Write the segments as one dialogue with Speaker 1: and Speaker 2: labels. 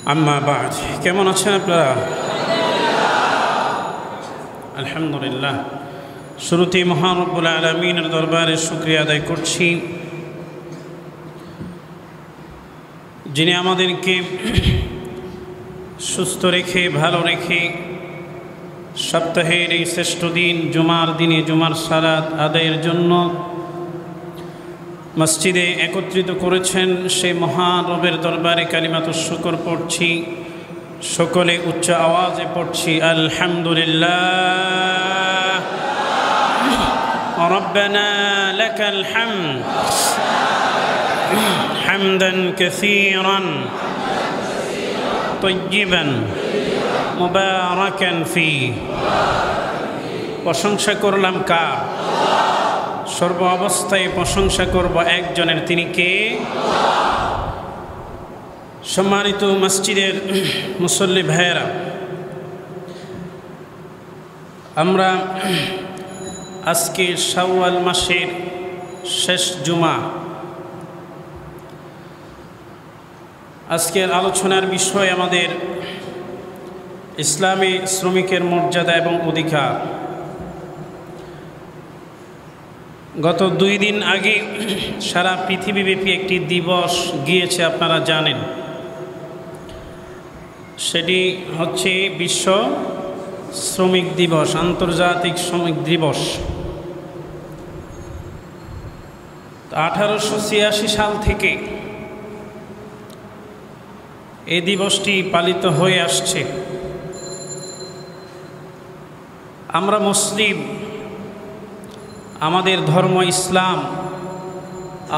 Speaker 1: আম্মা বা'দ, কেমন আছেন আপনারা? আলহামদুলিল্লাহ। শুরুতেই মহান রব্বুল আলামিনের দরবারে শুকরিয়া আদায় করছি, যিনি আমাদেরকে সুস্থ রেখে ভালো রেখে সপ্তাহের এই শ্রেষ্ঠ দিন জুমার দিনে জুমার সালাত আদায়ের জন্য মসজিদে একত্রিত করেছেন। সেই মহান রবের দরবারে কালিমাতুশ শুকর পড়ছি, সকলে উচ্চ আওয়াজে পড়ছি আলহামদুলিল্লাহ। রব্বানা লাকাল হামদ হামদান কাসীরান তাইয়িবান মুবারাকান ফীহি। প্রশংসা করলাম কার? সর্ব অবস্থায় প্রশংসা করব একজনের, তিনি কে? সম্মানিত মসজিদের মুসল্লি ভাইয়েরা, আমরা আজকে শাওয়াল মাসের শেষ জুমা। আজকের আলোচনার বিষয় আমাদের ইসলামী শ্রমিকের মর্যাদা এবং অধিকার। গত 2 দিন আগে সারা পৃথিবীব্যাপী একটি দিবস গিয়েছে, আপনারা জানেন। সেটি হচ্ছে বিশ্ব শ্রমিক দিবস, আন্তর্জাতিক শ্রমিক দিবস। 1886 সাল থেকে এই দিবসটি পালিত হয়ে আসছে। আমরা মুসলিম, আমাদের ধর্ম ইসলাম,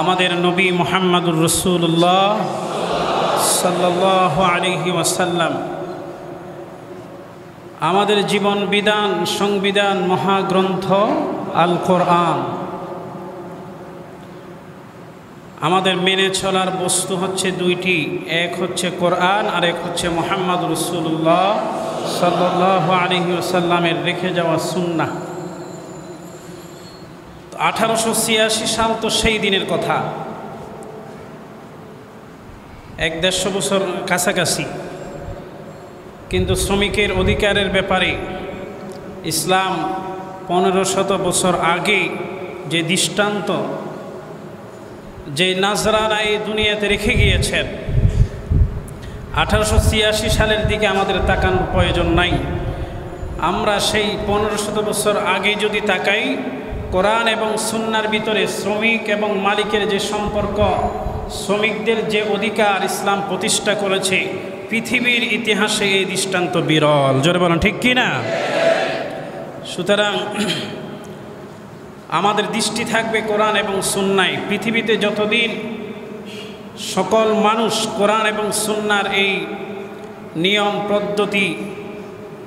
Speaker 1: আমাদের নবী মুহাম্মদুর রাসূলুল্লাহ সাল্লাল্লাহু আলাইহি ওয়াসাল্লাম, আমাদের জীবন বিধান সংবিধান মহাগ্রন্থ আল কোরআন, আমাদের মেনে চলার বস্তু হচ্ছে 2টি, এক হচ্ছে কোরআন আর এক হচ্ছে মুহাম্মদুর রাসূলুল্লাহ সাল্লাল্লাহু আলাইহি ওয়াসাল্লামের রেখে যাওয়া সুন্নাহ। 1886 সাল তো সেই দিনের কথা, 150 বছর কাছাকাছি। কিন্তু শ্রমিকের অধিকারের ব্যাপারে ইসলাম 1500 বছর আগে যে দৃষ্টান্ত, যে নাজরানা এই দুনিয়াতে রেখে গিয়েছেন, 1886 সালের দিকে আমাদের তাকানোর প্রয়োজন নাই। আমরা সেই 1500 বছর আগে যদি তাকাই, কোরআন এবং সুন্নাহর ভিতরে শ্রমিক এবং মালিকের যে সম্পর্ক, শ্রমিকদের যে অধিকার ইসলাম প্রতিষ্ঠা করেছে, পৃথিবীর ইতিহাসে এই দৃষ্টান্ত বিরল। জোরে বলেন ঠিক কি না? সুতরাং আমাদের দৃষ্টি থাকবে কোরআন এবং সুন্নাহয়। পৃথিবীতে যতদিন সকল মানুষ কোরআন এবং সুন্নাহর এই নিয়ম পদ্ধতি,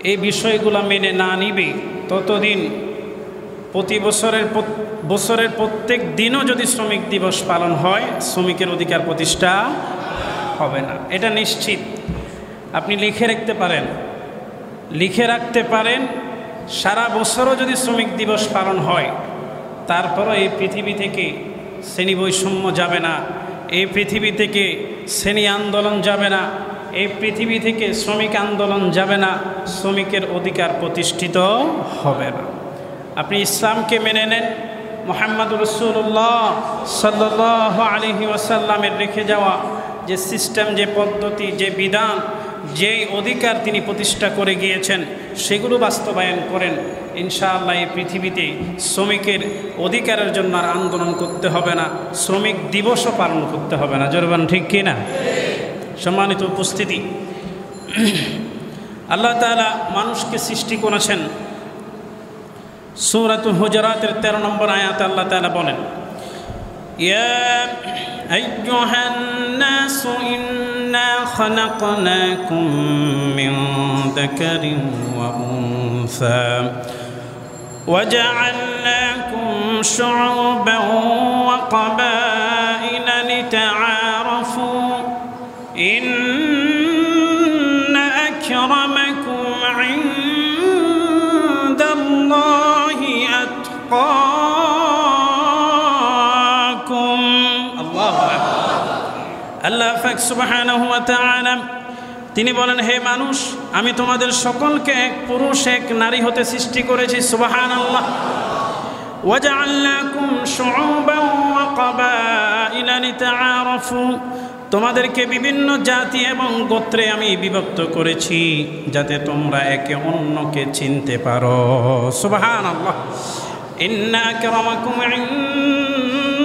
Speaker 1: এই বিষয়গুলো মেনে না নিবে, ততদিন প্রতি বছরের প্রত্যেক দিনও যদি শ্রমিক দিবস পালন হয়, শ্রমিকের অধিকার প্রতিষ্ঠা হবে না, এটা নিশ্চিত। আপনি লিখে রাখতে পারেন সারা বছরও যদি শ্রমিক দিবস পালন হয়, তারপরও এই পৃথিবী থেকে শ্রেণী বৈষম্য যাবে না, এই পৃথিবী থেকে শ্রেণী আন্দোলন যাবে না, এই পৃথিবী থেকে শ্রমিক আন্দোলন যাবে না, শ্রমিকের অধিকার প্রতিষ্ঠিত হবে না। আপনি ইসলামকে মেনে নেন, মুহাম্মদুর রাসূলুল্লাহ সাল্লাল্লাহু আলাইহি ওয়াসাল্লামের রেখে যাওয়া যে সিস্টেম, যে পদ্ধতি, যে বিধান, যে অধিকার তিনি প্রতিষ্ঠা করে গিয়েছেন, সেগুলো বাস্তবায়ন করেন। ইনশাআল্লাহ এই পৃথিবীতে শ্রমিকের অধিকারের জন্য আর আন্দোলন করতে হবে না, শ্রমিক দিবসও পালন করতে হবে না। জোরে বলেন ঠিক কি না? সম্মানিত উপস্থিতি, আল্লাহ তাআলা মানুষকে সৃষ্টি করেছেন। সূরাতুল হুজুরাতের 13 নম্বর আয়াতে আল্লাহ তাআলা বলেন, ইয়া আইয়ুহান নাসু ইন্না খালাকনাকুম মিন যাকারিন ওয়া উনসা ওয়া জাআলনাকুম শুউবান ওয়া ক্বাবাইলা লিতাআরাফু ইন্না আকরামাকুম ইনদাল্লাহি আতকাকুম। আল্লাহু আকবার। আল্লাহ পাক সুবহানাহু ওয়া তাআলা তিনি বলেন, হে মানুষ, আমি তোমাদের সকলকে এক পুরুষ এক নারী হতে সৃষ্টি করেছি। সুবহানাল্লাহ। ওয়াজআলনাকুম শুউবান ওয়া ক্বাবাইলা লিতাআরাফু, তোমাদেরকে বিভিন্ন জাতি এবং গোত্রে আমি বিভক্ত করেছি যাতে তোমরা একে অন্যকে চিনতে পারো। সুবহানাল্লাহ। ইন্না আকরামাকুম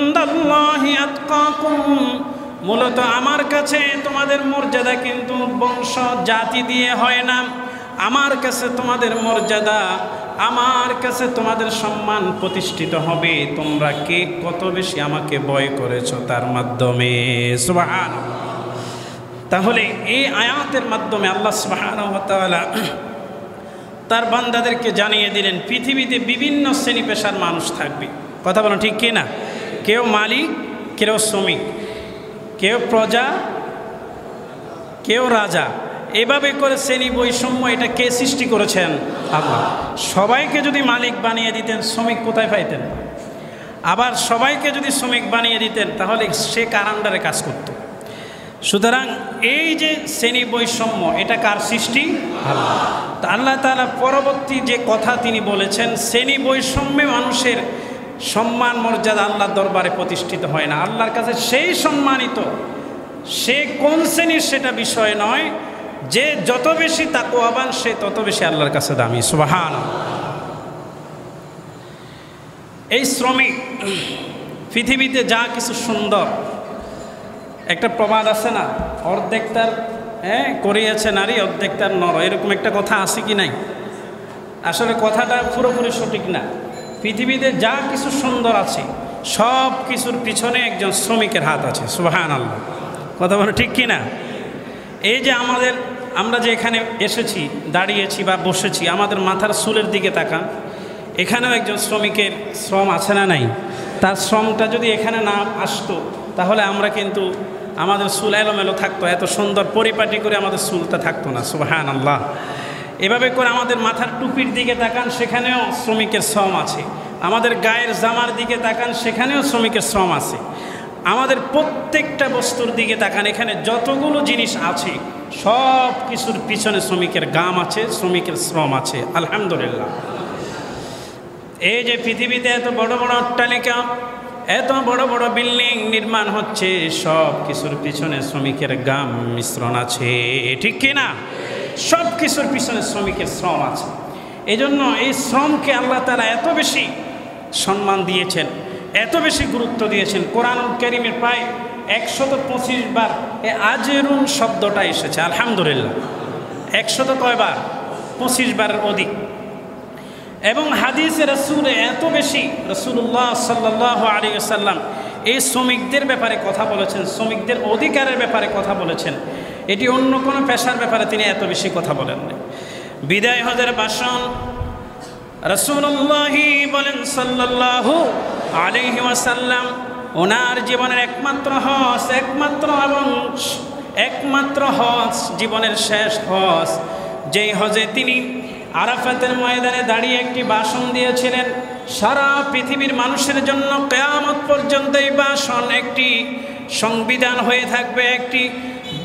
Speaker 1: ইনদাল্লাহি আতকাকুম, মূলত আমার কাছে তোমাদের মর্যাদা কিন্তু বংশ জাতি দিয়ে হয় না। আমার কাছে তোমাদের মর্যাদা, আমার কাছে তোমাদের সম্মান প্রতিষ্ঠিত হবে তোমরা কে কত বেশি আমাকে ভয় করেছো তার মাধ্যমে। সুবহানাল্লাহ। তাহলে এই আয়াতের মাধ্যমে আল্লাহ সুবহানাহু ওয়া তাআলা তার বান্দাদেরকে জানিয়ে দিলেন পৃথিবীতে বিভিন্ন শ্রেণী পেশার মানুষ থাকবে। কথা বলো ঠিক কি না? কেউ মালিক, কেউ শ্রমিক, কেউ প্রজা, কেউ রাজা। এভাবে করে শ্রেণী বৈষম্য এটা কে সৃষ্টি করেছেন? আল্লাহ। সবাইকে যদি মালিক বানিয়ে দিতেন শ্রমিক কোথায় পাইতেন? আবার সবাইকে যদি শ্রমিক বানিয়ে দিতেন তাহলে সে কার আন্ডারে কাজ করত? সুতরাং এই যে শ্রেণী বৈষম্য এটা কার সৃষ্টি? আল্লাহ। তা আল্লাহ তাআলা পরবর্তী যে কথা তিনি বলেছেন, শ্রেণী বৈষম্যে মানুষের সম্মান মর্যাদা আল্লাহর দরবারে প্রতিষ্ঠিত হয় না। আল্লাহর কাছে সেই সম্মানিত, সে কোন শ্রেণীর সেটা বিষয় নয়, যে যত বেশি তাকওয়াবান সে তত বেশি আল্লাহর কাছে দামি। সুবহানাল্লাহ। এই শ্রমিক পৃথিবীতে যা কিছু সুন্দর, একটা প্রবাদ আছে না, অর্ধেক তার করিয়াছে নারী অর্ধেক তার নর, এরকম একটা কথা আছে কি নাই? আসলে কথাটা পুরোপুরি সঠিক না। পৃথিবীতে যা কিছু সুন্দর আছে সব কিছুর পিছনে একজন শ্রমিকের হাত আছে। সুবহানাল্লাহ। কথা বলো ঠিক কি না? এই যে আমরা যে এখানে এসেছি, দাঁড়িয়েছি বা বসেছি, আমাদের মাথার চুলের দিকে তাকান, এখানেও একজন শ্রমিকের শ্রম আছে না নাই? তার শ্রমটা যদি এখানে না আসতো তাহলে আমরা কিন্তু আমাদের চুল এলোমেলো থাকতো, এত সুন্দর পরিপাটি করে আমাদের চুলটা থাকতো না। সুবহানাল্লাহ। এভাবে করে আমাদের মাথার টুপির দিকে তাকান, সেখানেও শ্রমিকের শ্রম আছে। আমাদের গায়ের জামার দিকে তাকান, সেখানেও শ্রমিকের শ্রম আছে। আমাদের প্রত্যেকটা বস্তুর দিকে তাকান, এখানে যতগুলো জিনিস আছে সব কিছুর পিছনে শ্রমিকের গাম আছে, শ্রমিকের শ্রম আছে। আলহামদুলিল্লাহ। এই যে পৃথিবীতে এত বড় বড় অট্টালিকা, এত বড় বড় বিল্ডিং নির্মাণ হচ্ছে, সব কিছুর পিছনে শ্রমিকের গাম মিশ্রণ আছে। ঠিক কি না? সব কিছুর পিছনে শ্রমিকের শ্রম আছে। এই জন্য এই শ্রমকে আল্লাহ তাআলা এত বেশি সম্মান দিয়েছেন, এত বেশি গুরুত্ব দিয়েছেন। কোরআনুল কারীমের প্রায় 125 বার এ আজরুন শব্দটা এসেছে। আলহামদুলিল্লাহ। 100 কয়বার? 25 বারের অধিক। এবং হাদিসে রাসূলে এত বেশি, রাসূলুল্লাহ সাল্লাল্লাহু আলাইহি ওয়াসাল্লাম এই শ্রমিকদের ব্যাপারে কথা বলেছেন, শ্রমিকদের অধিকারের ব্যাপারে কথা বলেছেন। এটি অন্য কোনো পেশার ব্যাপারে তিনি এত বেশি কথা বলেন না। বিদায় হজের ভাষণ রাসূলুল্লাহ বলেন সাল্লাল্লাহু আলাইহি ওয়াসাল্লাম, ওনার জীবনের একমাত্র হজ, একমাত্র হজ, জীবনের শেষ হজ, যেই হজে তিনি আরাফাতের ময়দানে দাঁড়িয়ে একটি ভাষণ দিয়েছিলেন। সারা পৃথিবীর মানুষের জন্য কিয়ামত পর্যন্ত এই ভাষণ একটি সংবিধান হয়ে থাকবে, একটি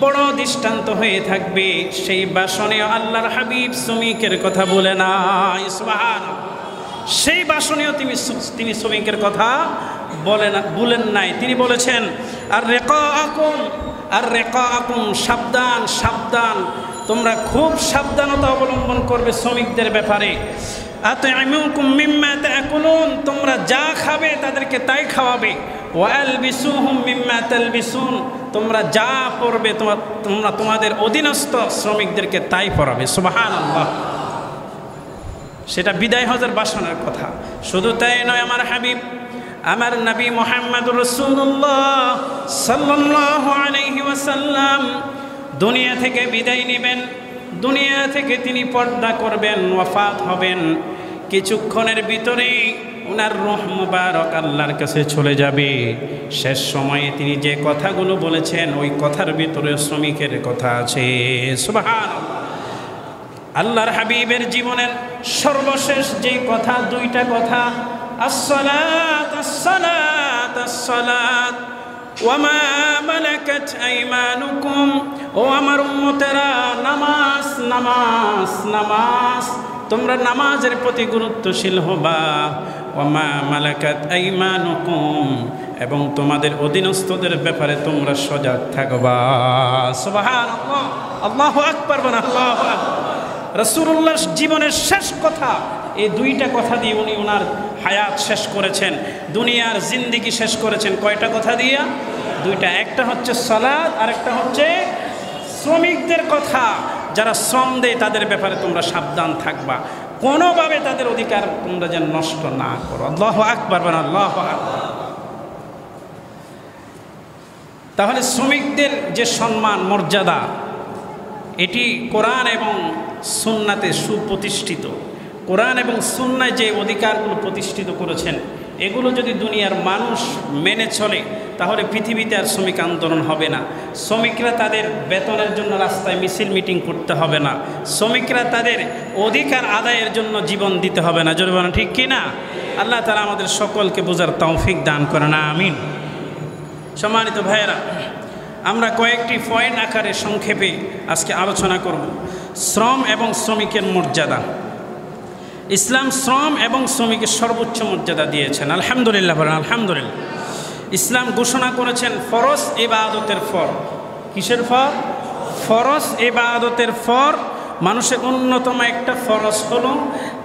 Speaker 1: বড় দৃষ্টান্ত হয়ে থাকবে। সেই ভাষণে আল্লাহর হাবিব শ্রমিকের কথা বলে নাই। সুবহানাল্লাহ। সেই ভাষণেও তিনি শ্রমিকের কথা বলেন নাই। তিনি বলেছেন আর রেকাকুম, সাবধান সাবধান, তোমরা খুব সাবধানতা অবলম্বন করবে শ্রমিকদের ব্যাপারে। আতইমুকুম মিম্মা তাকুলুন, তোমরা যা খাবে তাদেরকে তাই খাওয়াবে। ওয়ালবিসুহুম মিম্মা তালবিসুন, তোমরা যা পরবে তোমরা তোমাদের অধীনস্থ শ্রমিকদেরকে তাই পরাবে। সুবহানাল্লাহ। সেটা বিদায় হজের ভাষণের কথা। শুধু তাই নয়, আমার হাবিব, আমার নবী মুহাম্মদুর রাসূলুল্লাহ সাল্লাল্লাহু আলাইহি ওয়াসাল্লাম দুনিয়া থেকে বিদায় নেবেন। দুনিয়া থেকে তিনি পর্দা করবেন, ওয়াফাত হবেন। কিছুক্ষণের ভিতরেই ওনার রূহ মুবারক আল্লাহর কাছে চলে যাবে। শেষ সময়ে তিনি যে কথাগুলো বলেছেন ওই কথার ভিতরে শ্রমিকের কথা আছে। সুবহানাল্লাহ। আল্লাহর হাবিবের জীবনের সর্বশেষ যে কথা, দুইটা কথা, আসসালাত আসসালাত আসসালাত ওয়া মা মালাকাত আইমানুকুম, ও আমার উম্মতেরা নামাজ নামাজ, তোমরা নামাজের প্রতি গুরুত্বশীল হবা। ওমা মালাকাত আইমানুকুম, এবং তোমাদের অধীনস্থদের ব্যাপারে তোমরা সজাগ থাকবা। সুবহানাল্লাহ, আল্লাহু আকবার, আল্লাহু আকবার। রাসূলুল্লাহর জীবনের শেষ কথা, এই দুইটা কথা দিয়ে উনি ওনার হায়াত শেষ করেছেন, দুনিয়ার জিন্দেগি শেষ করেছেন। কয়টা কথা দিয়া? দুইটা। একটা হচ্ছে সালাত, আর একটা হচ্ছে শ্রমিকদের কথা। যারা শ্রম দেয় তাদের ব্যাপারে তোমরা সাবধান থাকবা, কোনোভাবে তাদের অধিকার তোমরা যেন নষ্ট না করো। আল্লাহু আকবার, আল্লাহু আকবার। তাহলে শ্রমিকদের যে সম্মান মর্যাদা, এটি কোরআন এবং সুন্নাতে সুপ্রতিষ্ঠিত। কোরআন এবং সুন্নায় যে অধিকারগুলো প্রতিষ্ঠিত করেছেন, এগুলো যদি দুনিয়ার মানুষ মেনে চলে, তাহলে পৃথিবীতে আর শ্রমিক আন্দোলন হবে না। শ্রমিকরা তাদের বেতনের জন্য রাস্তায় মিছিল মিটিং করতে হবে না। শ্রমিকরা তাদের অধিকার আদায়ের জন্য জীবন দিতে হবে না। জোরে বলেন ঠিক কি না? আল্লাহ তাআলা আমাদের সকলকে বোঝার তৌফিক দান করেন, আমিন। সম্মানিত ভাইয়েরা, আমরা কয়েকটি পয়েন্ট আকারে সংক্ষেপে আজকে আলোচনা করব। শ্রম এবং শ্রমিকের মর্যাদা। ইসলাম শ্রম এবং শ্রমিকের সর্বোচ্চ মর্যাদা দিয়েছেন, আলহামদুলিল্লাহ বলেন আলহামদুলিল্লাহ। ইসলাম ঘোষণা করেছেন ফরজ ইবাদতের ফর। কিসের ফর? ফরজ ইবাদতের ফর। মানুষের অন্যতম একটা ফরজ হলো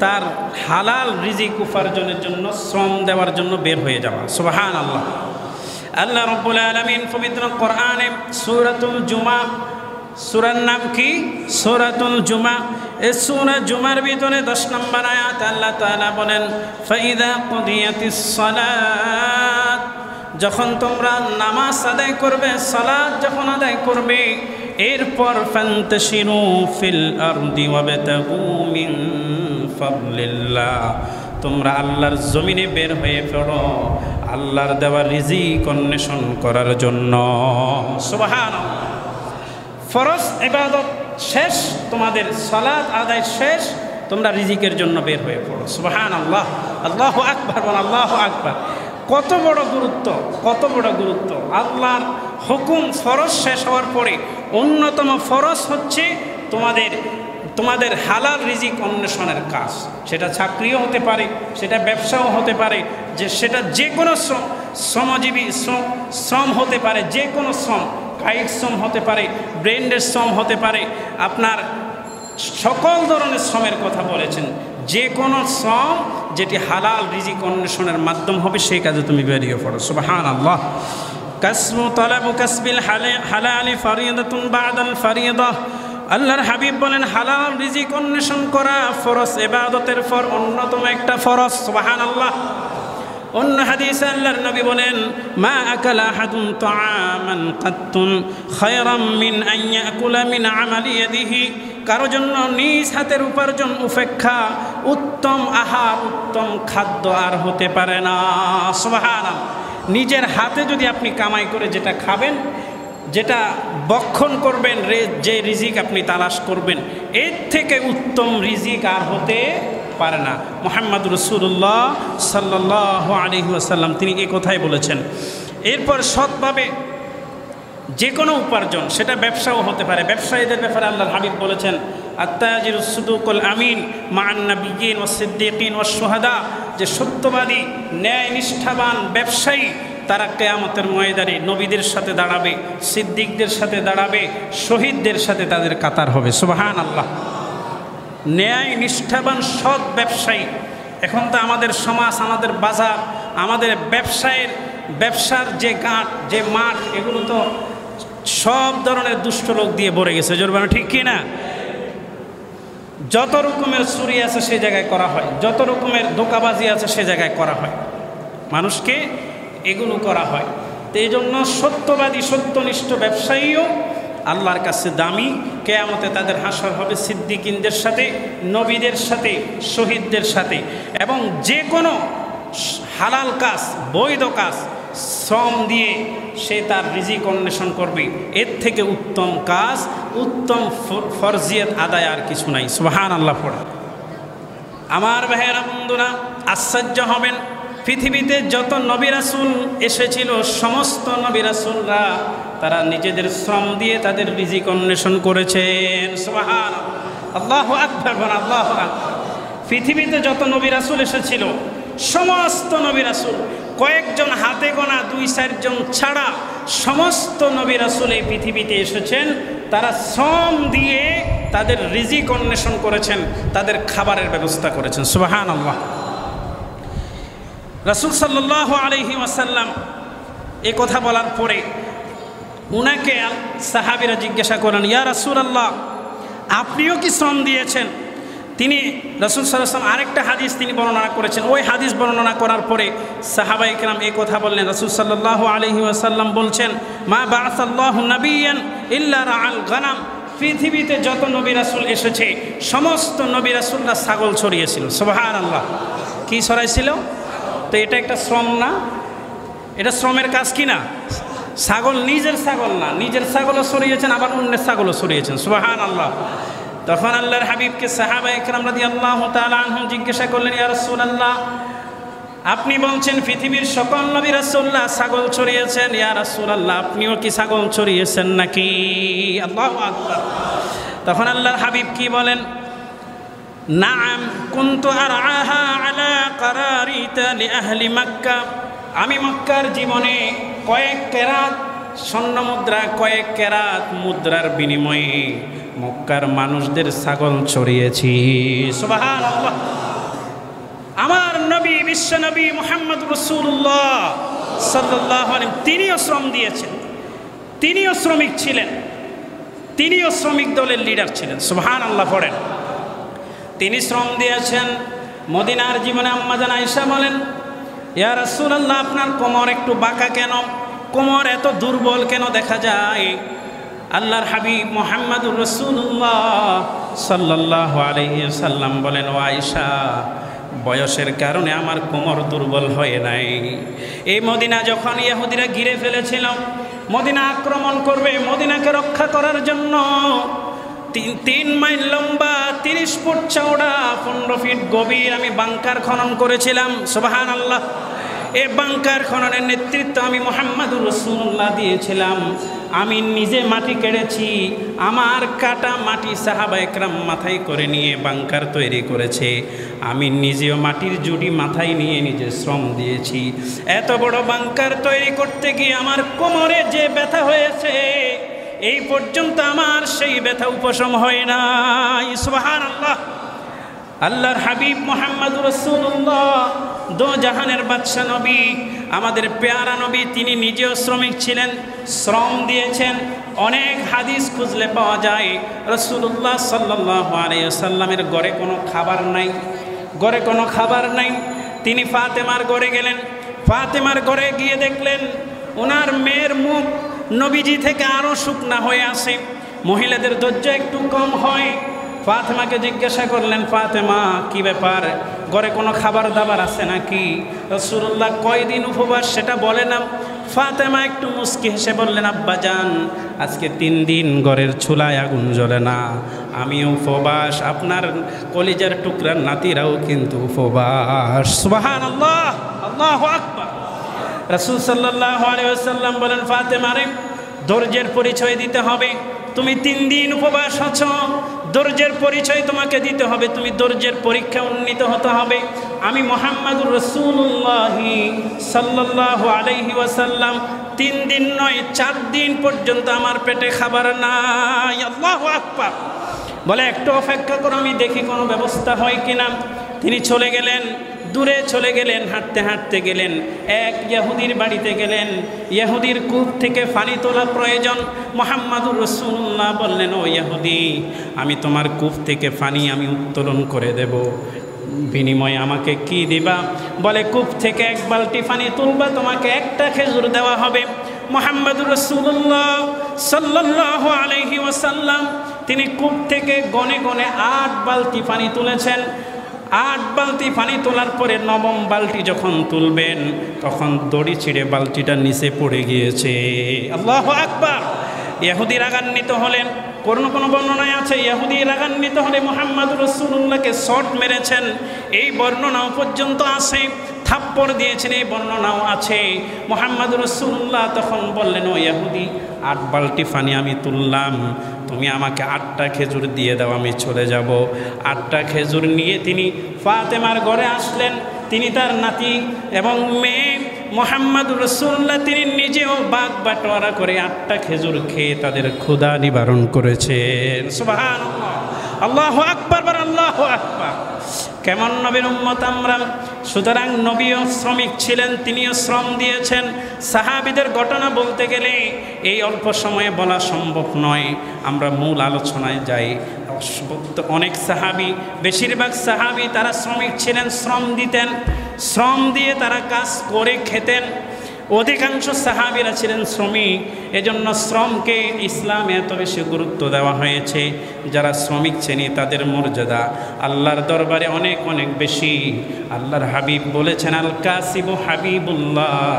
Speaker 1: তার হালাল রিজিক উপার্জনের জন্য শ্রম দেওয়ার জন্য বের হয়ে যাওয়া। সুবহানাল্লাহ। আল্লাহ রাব্বুল আলামিন পবিত্র কোরআনে সূরাতুল জুমা, সূরার নাম কি? সূরাতুল জুমা। এই সূরা জুমার ভিতরে 10 নম্বর আয়াত আল্লাহ তাআলা বলেন, ফাইদা কুদিয়াতিস সালাত, যখন তোমরা নামাজ আদায় করবে, সালাত যখন আদায় করবে, এরপর ফান্তাশিরু ফিল আরদি ওয়াবতাগু মিন ফাদলিল্লাহ, তোমরা আল্লাহর জমিনে বের হয়ে পড়ো আল্লাহর দেওয়া রিজিক অন্বেষণ করার জন্য। সুবহানাল্লাহ। ফরজ ইবাদত শেষ, তোমাদের সালাত আদায় শেষ, তোমরা রিজিকের জন্য বের হয়ে পড়ো। সুবহানাল্লাহ, আল্লাহু আকবার, আল্লাহু আকবার। কত বড় গুরুত্ব, কত বড় গুরুত্ব। আল্লাহর হুকুম ফরজ শেষ হওয়ার পরে অন্যতম ফরজ হচ্ছে তোমাদের হালাল রিজিক অন্বেষণের কাজ। সেটা চাকরিও হতে পারে, সেটা ব্যবসাও হতে পারে, যে সেটা যে কোনো শ্রমজীবী শ্রম হতে পারে, যে কোনো শ্রম, কায়িক শ্রম হতে পারে, ব্রেন্ডের শ্রম হতে পারে, আপনার সকল ধরনের শ্রমের কথা বলেছেন। যে কোনো শ্রম যেটি হালাল রিজিক অন্বেষণের মাধ্যম হবে, সেই কাজে তুমি বেরিয়ে পড়ো। সুবহানাল্লাহ। কাসবু তালাবু কাসবিল হালালি ফারিদাতুন বাদাল ফারিদা। আল্লাহর হাবিব বলেন, হালাল রিজিক অন্বেষণ করা ফরজ ইবাদতের পর অন্যতম একটা ফরজ। সুবহানাল্লাহ। অন্য হাদিসে আল্লাহর নবী বলেন, মা আকালা আহাদুন তাআমান কাত্তুন খায়রাম মিন আন ইয়াকুলা মিন আমালি ইয়াদিহি, কারো জন্য নিজ হাতের উপার্জন উপেক্ষা উত্তম আহার, উত্তম খাদ্য আর হতে পারে না। সুবহানাল্লাহ। নিজের হাতে যদি আপনি কামাই করে যেটা খাবেন, যেটা বক্ষণ করবেন, যে রিজিক আপনি তালাশ করবেন, এর থেকে উত্তম রিজিক আর হতে পারে না। মুহাম্মদ রাসূলুল্লাহ সাল্লাল্লাহু আলাইহি ওয়াসাল্লাম তিনি এই কথাই বলেছেন। এরপর সৎভাবে যে কোনো উপার্জন, সেটা ব্যবসাও হতে পারে। ব্যবসায়ীদের ব্যাপারে আল্লাহর হাবিব বলেছেন, আত্তাজিরুস সুদুকুল আমিন মা'আন নাবিয়্যিন ওয়াস সিদ্দীকিন ওয়াস শুহাদা, যে সত্যবাদী ন্যায় নিষ্ঠাবান ব্যবসায়ী তারা কিয়ামতের ময়দানে নবীদের সাথে দাঁড়াবে, সিদ্দিকদের সাথে দাঁড়াবে, শহীদদের সাথে তাদের কাতার হবে। সুবহানাল্লাহ। ন্যায় নিষ্ঠাবান সৎ ব্যবসায়ী। এখন তো আমাদের সমাজ, আমাদের বাজার, আমাদের ব্যবসার যে ঘাট, যে মাঠ, এগুলো তো সব ধরনের দুষ্ট লোক দিয়ে ভরে গেছে। জোরবানো ঠিক কি না? যত রকমের চুরি আছে সে জায়গায় করা হয়, যত রকমের ধোঁকাবাজি আছে সে জায়গায় করা হয়, মানুষকে এগুলো করা হয়। তো এই জন্য সত্যবাদী সত্যনিষ্ঠ ব্যবসায়ীও আল্লাহর কাছে দামি। কিয়ামতে তাদের হাসর হবে সিদ্দিকিনদের সাথে, নবীদের সাথে, শহীদদের সাথে। এবং যে কোনো হালাল কাজ, বৈধ কাজ, শ্রম দিয়ে সে তার রিজিক অন্বেষণ করবে, এর থেকে উত্তম কাজ, উত্তম ফরজিয়ত আদায় আর কিছু নাই। সুবহানাল্লাহ পড়া। আমার ভাইয়েরা বন্ধুরা, আশ্চর্য হবেন, পৃথিবীতে যত নবী রাসূল এসেছিল, সমস্ত নবী রাসূলরা তারা নিজেদের শ্রম দিয়ে তাদের রিজিক অন্বেষণ করেছেন। সুবহানাল্লাহ। আল্লাহু আকবার, আল্লাহু আকবার। পৃথিবীতে যত নবী রাসূল এসেছিল সমস্ত নবী রাসূল, কয়েকজন হাতে গোনা 2-4 জন ছাড়া সমস্ত নবী রাসূল এই পৃথিবীতে এসেছেন। তারা শ্রম দিয়ে তাদের রিজিক অন্বেষণ করেছেন, তাদের খাবারের ব্যবস্থা করেছেন। সুবহানাল্লাহ। রাসূল সাল্লাল্লাহু আলাইহি ওয়াসাল্লাম এই কথা বলার পরে উনাকে সাহাবীরা জিজ্ঞাসা করেন, ইয়া রাসূলুল্লাহ, আপনিও কি শ্রম দিয়েছেন? তিনি রাসূল সাল্লাল্লাহু আলাইহি ওয়াসাল্লাম আরেকটা হাদিস তিনি বর্ণনা করেছেন। ওই হাদিস বর্ণনা করার পরে সাহাবায়ে কেরাম এই কথা বললেন। রাসূল সাল্লাল্লাহু আলাইহি ওয়াসাল্লাম বলছেন, মা বাআসাল্লাহু নাবিয়্যান ইল্লা রাআল গানাম। পৃথিবীতে যত নবী রাসূল এসেছে সমস্ত নবী রাসূলরা ছাগল ছড়িয়েছিল। সুবহানাল্লাহ। কি ছড়াইছিল? তো এটা একটা শ্রম না? এটা শ্রমের কাজ কি না? ছাগল নিজের ছাগল না, নিজের ছাগলও ছড়িয়েছেন, আবার অন্যের ছাগলও ছড়িয়েছেন। সুবহানাল্লাহ। তখন আল্লাহর হাবিবকে সাহাবায়ে কেরাম রাদিয়াল্লাহু তাআলা আনহুম জিজ্ঞাসা করলেন, ইয়া রাসূলুল্লাহ, আপনি বলছেন পৃথিবীর সকল নবী রাসূলরা ছাগল ছড়িয়েছেন, ইয়া রাসূলুল্লাহ আপনিও কি ছাগল ছড়িয়েছেন নাকি? আল্লাহু আকবার। তখন আল্লাহর হাবিব কি বলেন? নাআম কুনতু আরআহা আলা কারারিতা লিআহলি মক্কা। আমি মক্কার জীবনে কয়েক কেরাত স্বর্ণ মুদ্রা, কয়েক কেরাত মুদ্রার বিনিময়ে মক্কার মানুষদের ছাগল ছড়িয়েছি। সুবহানাল্লাহ। আমার নবী, বিশ্ব নবী মুহাম্মদ রাসূলুল্লাহ সাল্লাল্লাহু আলাইহি তিনিও শ্রম দিয়েছেন, তিনিও শ্রমিক ছিলেন, তিনিও শ্রমিক দলের লিডার ছিলেন। সুবহানাল্লাহ পড়েন। তিনি শ্রম দিয়েছেন। মদিনার জীবনে আম্মা জান আয়েশা বলেন, ইয়া রাসূলুল্লাহ আপনার কোমর একটু বাঁকা কেন? কোমর এত দুর্বল কেন দেখা যায়? আল্লাহর হাবিব মুহাম্মদুর রাসূলুল্লাহ সাল্লাল্লাহু আলাইহি ওয়াসাল্লাম বলেন, ও আয়েশা, বয়সের কারণে আমার কোমর দুর্বল হয়ে নাই। এই মদিনা যখন ইহুদিরা ঘিরে ফেলেছিল, মদিনা আক্রমণ করবে, মদিনাকে রক্ষা করার জন্য 3 মাইল লম্বা 30 ফুট চওড়া 15 ফিট গভীর আমি বাংকার খনন করেছিলাম। সুবহানাল্লাহ। এই বাংকার খননের নেতৃত্ব আমি মুহাম্মদুর রাসূলুল্লাহ দিয়েছিলাম। আমি নিজে মাটি কেড়েছি, আমার কাটা মাটি সাহাবায়ে কেরাম মাথায় করে নিয়ে বাংকার তৈরি করেছে। আমি নিজেও মাটির জুড়ি মাথায় নিয়ে নিজে শ্রম দিয়েছি। এত বড় বাংকার তৈরি করতে গিয়ে আমার কোমরে যে ব্যথা হয়েছে, এই পর্যন্ত আমার সেই ব্যথা উপশম হয় নাই। সুবহানাল্লাহ। আল্লাহর হাবিব মুহাম্মদুর রাসূলুল্লাহ দো জাহানের বাদশা নবী, আমাদের পেয়ারা নবী, তিনি নিজেও শ্রমিক ছিলেন, শ্রম দিয়েছেন। অনেক হাদিস খুঁজলে পাওয়া যায় রাসূলুল্লাহ সাল্লাল্লাহু আলাইহি ওয়াসাল্লামের ঘরে কোনো খাবার নাই, ঘরে কোনো খাবার নাই। তিনি ফাতেমার ঘরে গেলেন। ফাতেমার ঘরে গিয়ে দেখলেন ওনার মেয়ের মুখ নবীজি থেকে আরও শুকনা হয়ে আসে। মহিলাদের ধৈর্য একটু কম হয়। ফাতেমাকে জিজ্ঞাসা করলেন, ফাতেমা কি ব্যাপার, ঘরে কোনো খাবার দাবার আছে নাকি? রাসূলুল্লাহ কয়দিন উপবাস সেটা বলে না। ফাতেমা একটু মুস্কি হেসে বললেন, আব্বাজান আজকে 3 দিন ঘরের চুলায় আগুন জ্বলে না, আমিও উপবাস, আপনার কলিজার টুকরার নাতিরাও কিন্তু উপবাস। সুবহানাল্লাহ, আল্লাহু আকবার। রাসূল সাল্লাল্লাহু আলাইহি ওয়াসাল্লাম বলেন, ফাতেমা রে, ধৈর্যের পরিচয় দিতে হবে। তুমি 3 দিন উপবাস আছো, ধৈর্যের পরিচয় তোমাকে দিতে হবে, তুমি ধৈর্যের পরীক্ষা উন্নীত হতে হবে। আমি মুহাম্মদুর রাসূলুল্লাহ সাল্লাল্লাহু আলাইহি ওয়াসাল্লাম 3 দিন নয় 4 দিন পর্যন্ত আমার পেটে খাবার নাই। আল্লাহু আকবার। বলে একটু অপেক্ষা করো, আমি দেখি কোনো ব্যবস্থা হয় কিনা। তিনি চলে গেলেন, দূরে চলে গেলেন, হাঁটতে হাঁটতে গেলেন, এক ইহুদির বাড়িতে গেলেন। ইহুদির কূপ থেকে পানি তোলা প্রয়োজন। মুহাম্মদুর রাসূলুল্লাহ বললেন, ও ইহুদি, আমি তোমার কূপ থেকে পানি আমি উত্তোলন করে দেব, বিনিময়ে আমাকে কি দিবা? বলে, কূপ থেকে 1 বালতি পানি তুলবা, তোমাকে 1টা খেজুর দেওয়া হবে। মুহাম্মদুর রাসূলুল্লাহ সাল্লাল্লাহু আলাইহি ওয়াসাল্লাম তিনি কূপ থেকে গনে গনে 8 বালতি পানি তুলেছেন। 8 বালতি পানি তোলার পরে 9ম বালতি যখন তুলবেন, তখন দড়ি ছিঁড়ে বালতিটা নিচে পড়ে গিয়েছে। আল্লাহু আকবার। ইহুদি রাগান্বিত হলেন। কোনো বর্ণনায় আছে ইহুদি রাগান্বিত হলে মুহাম্মদুর রাসূলুল্লাহকে শট মেরেছেন, এই বর্ণনাও পর্যন্ত আছে। থাপ্পড় দিয়েছেন, এই বর্ণনাও আছে। মুহাম্মদুর রাসূলুল্লাহ তখন বললেন, ও ইহুদি, 8 বালতি পানি আমি তুললাম, তুমি আমাকে 8টা খেজুর দিয়ে দাও, আমি চলে যাব। 8টা খেজুর নিয়ে তিনি ফাতেমার ঘরে আসলেন। তিনি তার নাতি এবং মেয়ে মুহাম্মদুর রাসূলুল্লাহ তিনি নিজেও বাগ বাটোয়ারা করে 8টা খেজুর খেয়ে তাদের ক্ষুধা নিবারণ করেছেন। সুবহানাল্লাহ, আল্লাহু আকবার, আল্লাহু আকবার। কেমন নবীর উম্মত আমরা! সুতরাং নবীও শ্রমিক ছিলেন, তিনিও শ্রম দিয়েছেন। সাহাবীদের ঘটনা বলতে গেলে এই অল্প সময়ে বলা সম্ভব নয়। আমরা মূল আলোচনায় যাই। অনেক সাহাবী, বেশিরভাগ সাহাবী তারা শ্রমিক ছিলেন, শ্রম দিতেন, শ্রম দিয়ে তারা কাজ করে খেতেন। অধিকাংশ সাহাবীরা ছিলেন শ্রমিক। এজন্য শ্রমকে ইসলামে এত বেশি গুরুত্ব দেওয়া হয়েছে। যারা শ্রমিক শ্রেণী তাদের মর্যাদা আল্লাহর দরবারে অনেক অনেক বেশি। আল্লাহর হাবিব বলেছেন, আল কাসিবু হাবিবুল্লাহ,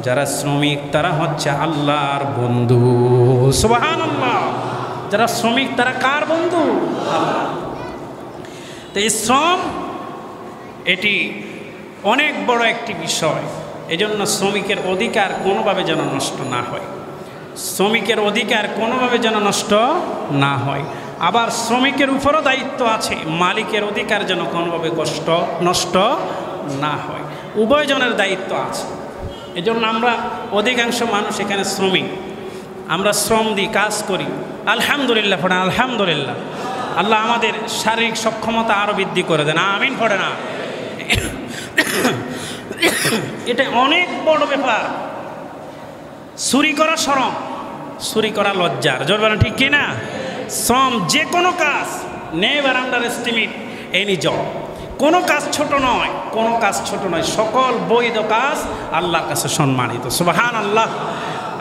Speaker 1: যারা শ্রমিক তারা হচ্ছে আল্লাহর বন্ধু। সুবহানাল্লাহ, যারা শ্রমিক তারা কার বন্ধু? আল্লাহ। তো এই শ্রম এটি অনেক বড় একটি বিষয়। এজন্য শ্রমিকের অধিকার কোনোভাবে যেন নষ্ট না হয়, শ্রমিকের অধিকার কোনোভাবে যেন নষ্ট না হয়। আবার শ্রমিকের উপরও দায়িত্ব আছে, মালিকের অধিকার যেন কোনোভাবে নষ্ট না হয়। উভয়জনের দায়িত্ব আছে। এজন্য আমরা অধিকাংশ মানুষ এখানে শ্রমিক, আমরা শ্রম দিই, কাজ করি। আলহামদুলিল্লাহ পড়েন, আলহামদুলিল্লাহ। আল্লাহ আমাদের শারীরিক সক্ষমতা আরও বৃদ্ধি করে দেন, আমিন পড়ে না। এটা অনেক বড় ব্যাপার। চুরি করা শরম, চুরি করা লজ্জার, জোর বলেন ঠিক কিনা? শ্রম যে কোনো কাজ, never under estimate any job. কোনো কাজ ছোট নয়, কোনো কাজ ছোট নয়। সকল বৈধ কাজ আল্লাহর কাছে সম্মানিত। সুবহানাল্লাহ।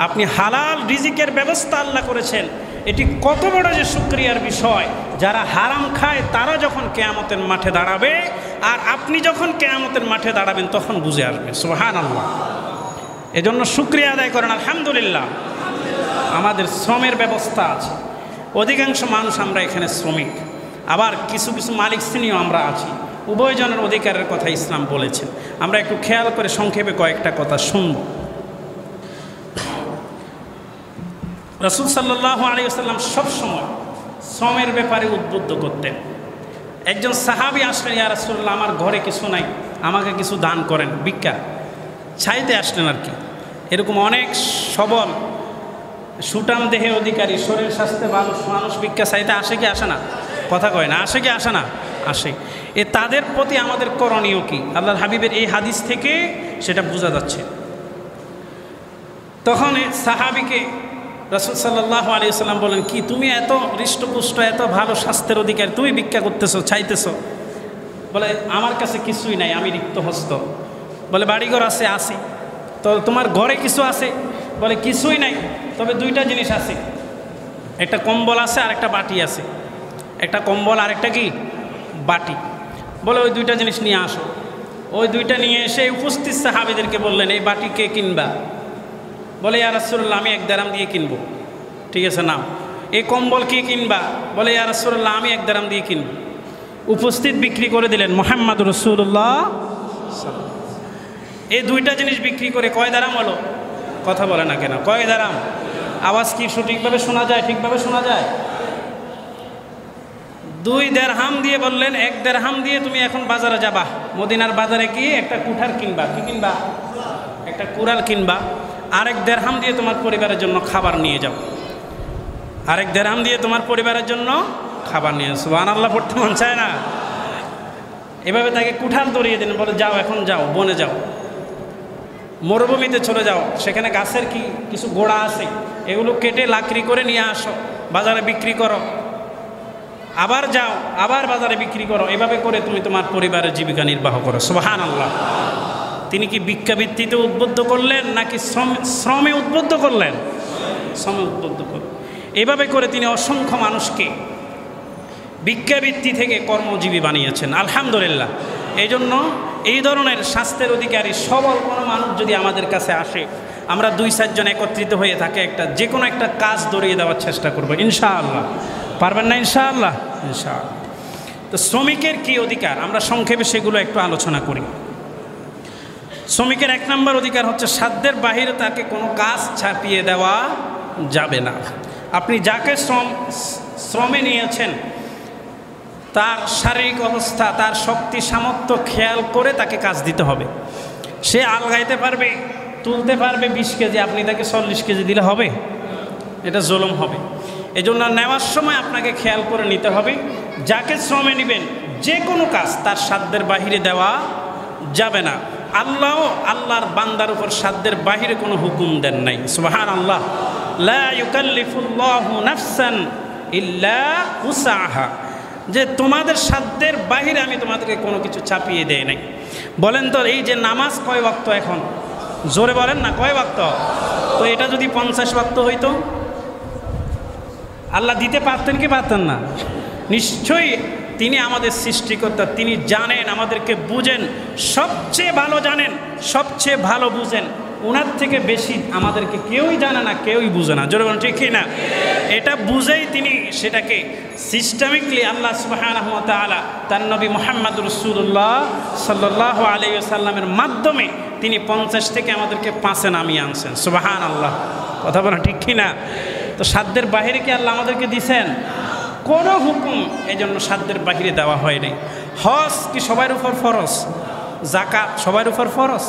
Speaker 1: আপনি হালাল রিজিকের ব্যবস্থা আল্লাহ করেছেন, এটি কত বড় যে শুকরিয়ার বিষয়। যারা হারাম খায় তারা যখন কিয়ামতের মাঠে দাঁড়াবে, আর আপনি যখন কিয়ামতের মাঠে দাঁড়াবেন তখন বুঝে আসবে। সুবহানাল্লাহ। এজন্য শুকরিয়া আদায় করেন, আলহামদুলিল্লাহ আমাদের শ্রমের ব্যবস্থা আছে। অধিকাংশ মানুষ আমরা এখানে শ্রমিক, আবার কিছু কিছু মালিক শ্রেণীও আমরা আছি। উভয়জনের অধিকারের কথা ইসলাম বলেছেন। আমরা একটু খেয়াল করে সংক্ষেপে কয়েকটা কথা শুনব। রাসূল সাল্লাল্লাহু আলাইহি ওয়াসাল্লাম সবসময় শ্রমের ব্যাপারে উদ্বুদ্ধ করতেন। একজন সাহাবী আসলেন, ইয়া রাসূলুল্লাহ আমার ঘরে কিছু নাই, আমাকে কিছু দান করেন, ভিক্ষা চাইতে আসলেন আর কি। এরকম অনেক সবল সুটাম দেহে অধিকারী, শরীর স্বাস্থ্যে ভালো মানুষ ভিক্ষা চাইতে আসে কি আসে না? কথা কয় না, আসে কি আসে না? আসে। তাদের প্রতি আমাদের করণীয় কি? আল্লাহর হাবিবের এই হাদিস থেকে সেটা বোঝা যাচ্ছে। তখন সাহাবীকে রাসূল সাল্লাল্লাহু আলাইহি ওয়াসাল্লাম বলেন, কি তুমি এত হৃষ্টপুষ্ট, এত ভালো স্বাস্থ্যের অধিকারী, তুমি ভিক্ষা করতেছো, চাইতেছো? বলে আমার কাছে কিছুই নাই, আমি রিক্ত হস্ত। বলে বাড়িঘর আছে? আছে। তো তোমার ঘরে কিছু আছে? বলে কিছুই নাই, তবে দুইটা জিনিস আছে, একটা কম্বল আছে আর একটা বাটি আছে। একটা কম্বল আর একটা কি? বাটি। বলে ওই দুইটা জিনিস নিয়ে আসো। ওই দুইটা নিয়ে এসে উপস্থিত সাহাবীদেরকে বললেন, এই বাটি কে কিনবা? বলে ইয়া রাসূলুল্লাহ আমি 1 দিরহাম দিয়ে কিনবো। ঠিক আছে নাও। এই কম্বল কে কিনবা? বলে ইয়া রাসূলুল্লাহ আমি 1 দিরহাম দিয়ে কিনবো। উপস্থিত বিক্রি করে দিলেন মুহাম্মদ রাসূলুল্লাহ। এই দুইটা জিনিস বিক্রি করে কয় দিরহাম হলো? কথা বলে না কেন? কয় দিরহাম? আওয়াজ কি সঠিকভাবে শোনা যায়? ঠিকভাবে শোনা যায়? 2 দিরহাম দিয়ে বললেন, 1 দিরহাম দিয়ে তুমি এখন বাজারে যাবা, মদিনার বাজারে গিয়ে একটা কুঠার কিনবা। কি কিনবা? একটা কুড়াল কিনবা। 1 দিরহাম দিয়ে তোমার পরিবারের জন্য খাবার নিয়ে যাও। 1 দিরহাম দিয়ে তোমার পরিবারের জন্য খাবার নিয়ে যাও। সুবহানাল্লাহ পড়তে মন চায় না? এভাবে তাকে কুঠার ধরিয়ে দিন, বলে যাও এখন যাও, বনে যাও, মরুভূমিতে চলে যাও, সেখানে গাছের কিছু গোড়া আছে, এগুলো কেটে লাকড়ি করে নিয়ে আসো, বাজারে বিক্রি করো। আবার যাও, আবার বাজারে বিক্রি করো। এভাবে করে তুমি তোমার পরিবারের জীবিকা নির্বাহ করো। সুবহানাল্লাহ। তিনি কি ভিক্ষাবৃত্তিতে উদ্বুদ্ধ করলেন নাকি শ্রমে উদ্বুদ্ধ করলেন? শ্রমে উদ্বুদ্ধ করলেন। এভাবে করে তিনি অসংখ্য মানুষকে ভিক্ষাবৃত্তি থেকে কর্মজীবী বানিয়েছেন। আলহামদুলিল্লাহ। এই জন্য এই ধরনের স্বাস্থ্যের অধিকারী সবল কোনো মানুষ যদি আমাদের কাছে আসে, আমরা 2-4 জন একত্রিত হয়ে থাকে যে কোনো একটা কাজ ধরিয়ে দেওয়ার চেষ্টা করবো ইনশাআল্লাহ। পারবেন না ইনশাআল্লাহ? ইনশাআল্লাহ। তো শ্রমিকের কি অধিকার, আমরা সংক্ষেপে সেগুলো একটু আলোচনা করি। শ্রমিকের 1 নম্বর অধিকার হচ্ছে সাধ্যের বাহিরে তাকে কোনো কাজ ছাপিয়ে দেওয়া যাবে না। আপনি যাকে শ্রমে নিয়েছেন তার শারীরিক অবস্থা, তার শক্তি সামর্থ্য খেয়াল করে তাকে কাজ দিতে হবে। সে আলগাইতে পারবে, তুলতে পারবে 20 কেজি, আপনি তাকে 40 কেজি দিলে হবে? এটা জুলুম হবে। এজন্য নেওয়ার সময় আপনাকে খেয়াল করে নিতে হবে। যাকে শ্রমে নেবেন যে কোনো কাজ তার সাধ্যের বাহিরে দেওয়া যাবে না। আল্লাহর বান্দার উপর সাধ্যের বাহিরে কোনো হুকুম দেন নাই। সুবহানাল্লাহ। লা ইউকাল্লিফুল্লাহু নাফসান ইল্লা উসাহা, যে তোমাদের সাধ্যের বাহিরে আমি তোমাদেরকে কোনো কিছু চাপিয়ে দেই নাই। বলেন তো এই যে নামাজ কয় ওয়াক্ত এখন? জোরে বলেন না, কয় ওয়াক্ত? তো এটা যদি 50 ওয়াক্ত হইতো আল্লাহ দিতে পারতেন কি পারতেন না? নিশ্চয়ই তিনি আমাদের সৃষ্টিকর্তা, তিনি জানেন, আমাদেরকে বুঝেন, সবচেয়ে ভালো জানেন, সবচেয়ে ভালো বুঝেন। ওনার থেকে বেশি আমাদেরকে কেউই জানে না, কেউই বুঝে না। জোরে বলেন ঠিক কি না? এটা বুঝেই তিনি সেটাকে সিস্টেমিকলি আল্লাহ সুবহানাহু ওয়া তাআলা তার নবী মুহাম্মদ রাসূলুল্লাহ সাল্লাল্লাহু আলাইহি ওয়াসাল্লামের মাধ্যমে তিনি 50 থেকে আমাদেরকে 5-এ নামিয়ে আনছেন। সুবহানাল্লাহ। কথা বলেন ঠিক কি না? তো সাধ্যের বাহিরে কি আল্লাহ আমাদেরকে দিছেন? কোনো হুকুম এই জন্য সাধ্যের বাহিরে দেওয়া হয়নি। হজ কি সবার উপর ফরজ? যাকাত সবার উপর ফরজ?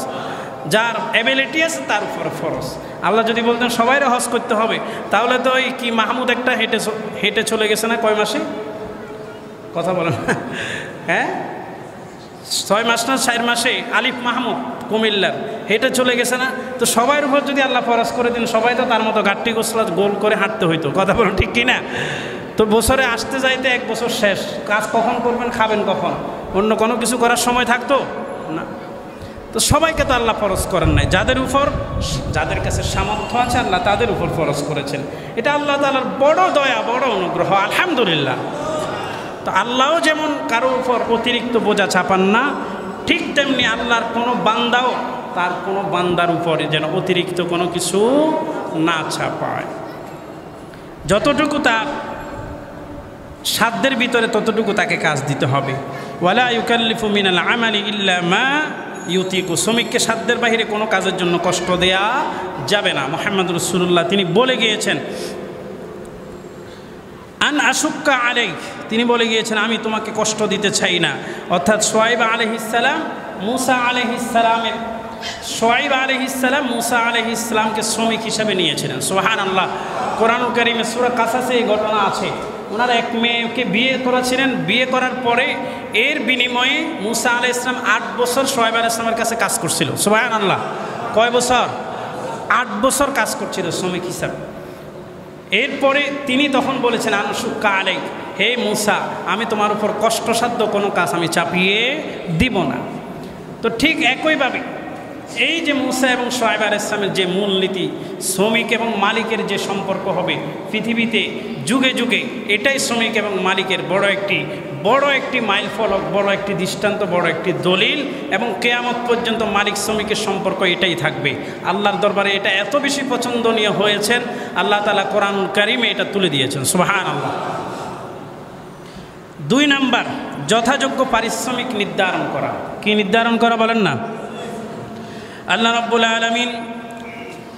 Speaker 1: যার অ্যাবিলিটি আছে তার উপর ফরজ। আল্লাহ যদি বলতেন সবাইরে হজ করতে হবে, তাহলে তো ওই কি মাহমুদ একটা হেঁটে চলে গেছে না কয় মাসে? কথা বলেন হ্যাঁ, 6 মাস না 4 মাসে আলিফ মাহমুদ কুমিল্লার হেঁটে চলে গেছে না? তো সবার উপর যদি আল্লাহ ফরজ করে দিন, সবাই তো তার মতো গাট্টি গোসলা গোল করে হাঁটতে হইতো। কথা বলেন ঠিক কি না? তো বছরে আসতে যাইতে 1 বছর শেষ, কাজ কখন করবেন, খাবেন কখন? অন্য কোনো কিছু করার সময় থাকতো না। তো সবাইকে তো আল্লাহ ফরজ করেন নাই, যাদের কাছে সামর্থ্য আছে আল্লাহ তাদের উপর ফরজ করেছেন। এটা আল্লাহ তাআলার বড় দয়া, বড় অনুগ্রহ, আলহামদুলিল্লাহ। তো আল্লাহও যেমন কারোর উপর অতিরিক্ত বোঝা চাপান না, ঠিক তেমনি আল্লাহর কোনো বান্দাও তার কোনো বান্দার উপরে যেন অতিরিক্ত কোনো কিছু না চাপায়। যতটুকু তার সাধ্যের ভিতরে ততটুকু তাকে কাজ দিতে হবে। ওয়ালা ইউকাল্লিফু মিনাল আমালি ইল্লা মা ইউতিকু, শ্রমিককে সাধ্যের বাহিরে কোনো কাজের জন্য কষ্ট দেয়া যাবে না। মুহাম্মদ রাসূলুল্লাহ তিনি বলে গিয়েছেন, আন আশুক্কা আলাইক, তিনি বলে গিয়েছেন আমি তোমাকে কষ্ট দিতে চাই না। অর্থাৎ শুআয়ব আলাইহিস সালাম মুসা আলাইহিস সালামের শুআয়ব আলাইহিস সালাম মুসা আলাইহিস সালামকে শ্রমিক হিসাবে নিয়েছিলেন। সুবহানাল্লাহ। কোরআনুল কারীমে সূরা কাসাসে এই ঘটনা আছে। ওনারা এক মেয়েকে বিয়ে করেছিলেন, বিয়ে করার পরে এর বিনিময়ে মুসা আলাইহিস সালাম 8 বছর শুআয়ব আলাইহিস সালামের কাছে কাজ করছিল। সুবহানাল্লাহ। কয় বছর? 8 বছর কাজ করছিল শ্রমিক হিসাবে। এরপরে তিনি তখন বলেছেন আনশুক্কা আলাইক, হে মুসা আমি তোমার উপর কষ্টসাধ্য কোনো কাজ আমি চাপিয়ে দিব না। তো ঠিক একইভাবে এই যে মুসা এবং শুআয়ব আলাইহিস সালামের যে মূলনীতি, শ্রমিক এবং মালিকের যে সম্পর্ক হবে পৃথিবীতে যুগে যুগে, এটাই শ্রমিক এবং মালিকের বড় একটি মাইল ফলক, বড় একটি দৃষ্টান্ত, বড় একটি দলিল, এবং কিয়ামত পর্যন্ত মালিক শ্রমিকের সম্পর্ক এটাই থাকবে। আল্লাহর দরবারে এটা এত বেশি পছন্দনীয় হয়েছেন, আল্লাহ তাআলা কোরআনুল কারীমে এটা তুলে দিয়েছেন। সুবহানাল্লাহ। 2 নাম্বার, যথাযোগ্য পারিশ্রমিক নির্ধারণ করা। কি নির্ধারণ করা বলেন না? আল্লাহ রাব্বুল আলামিন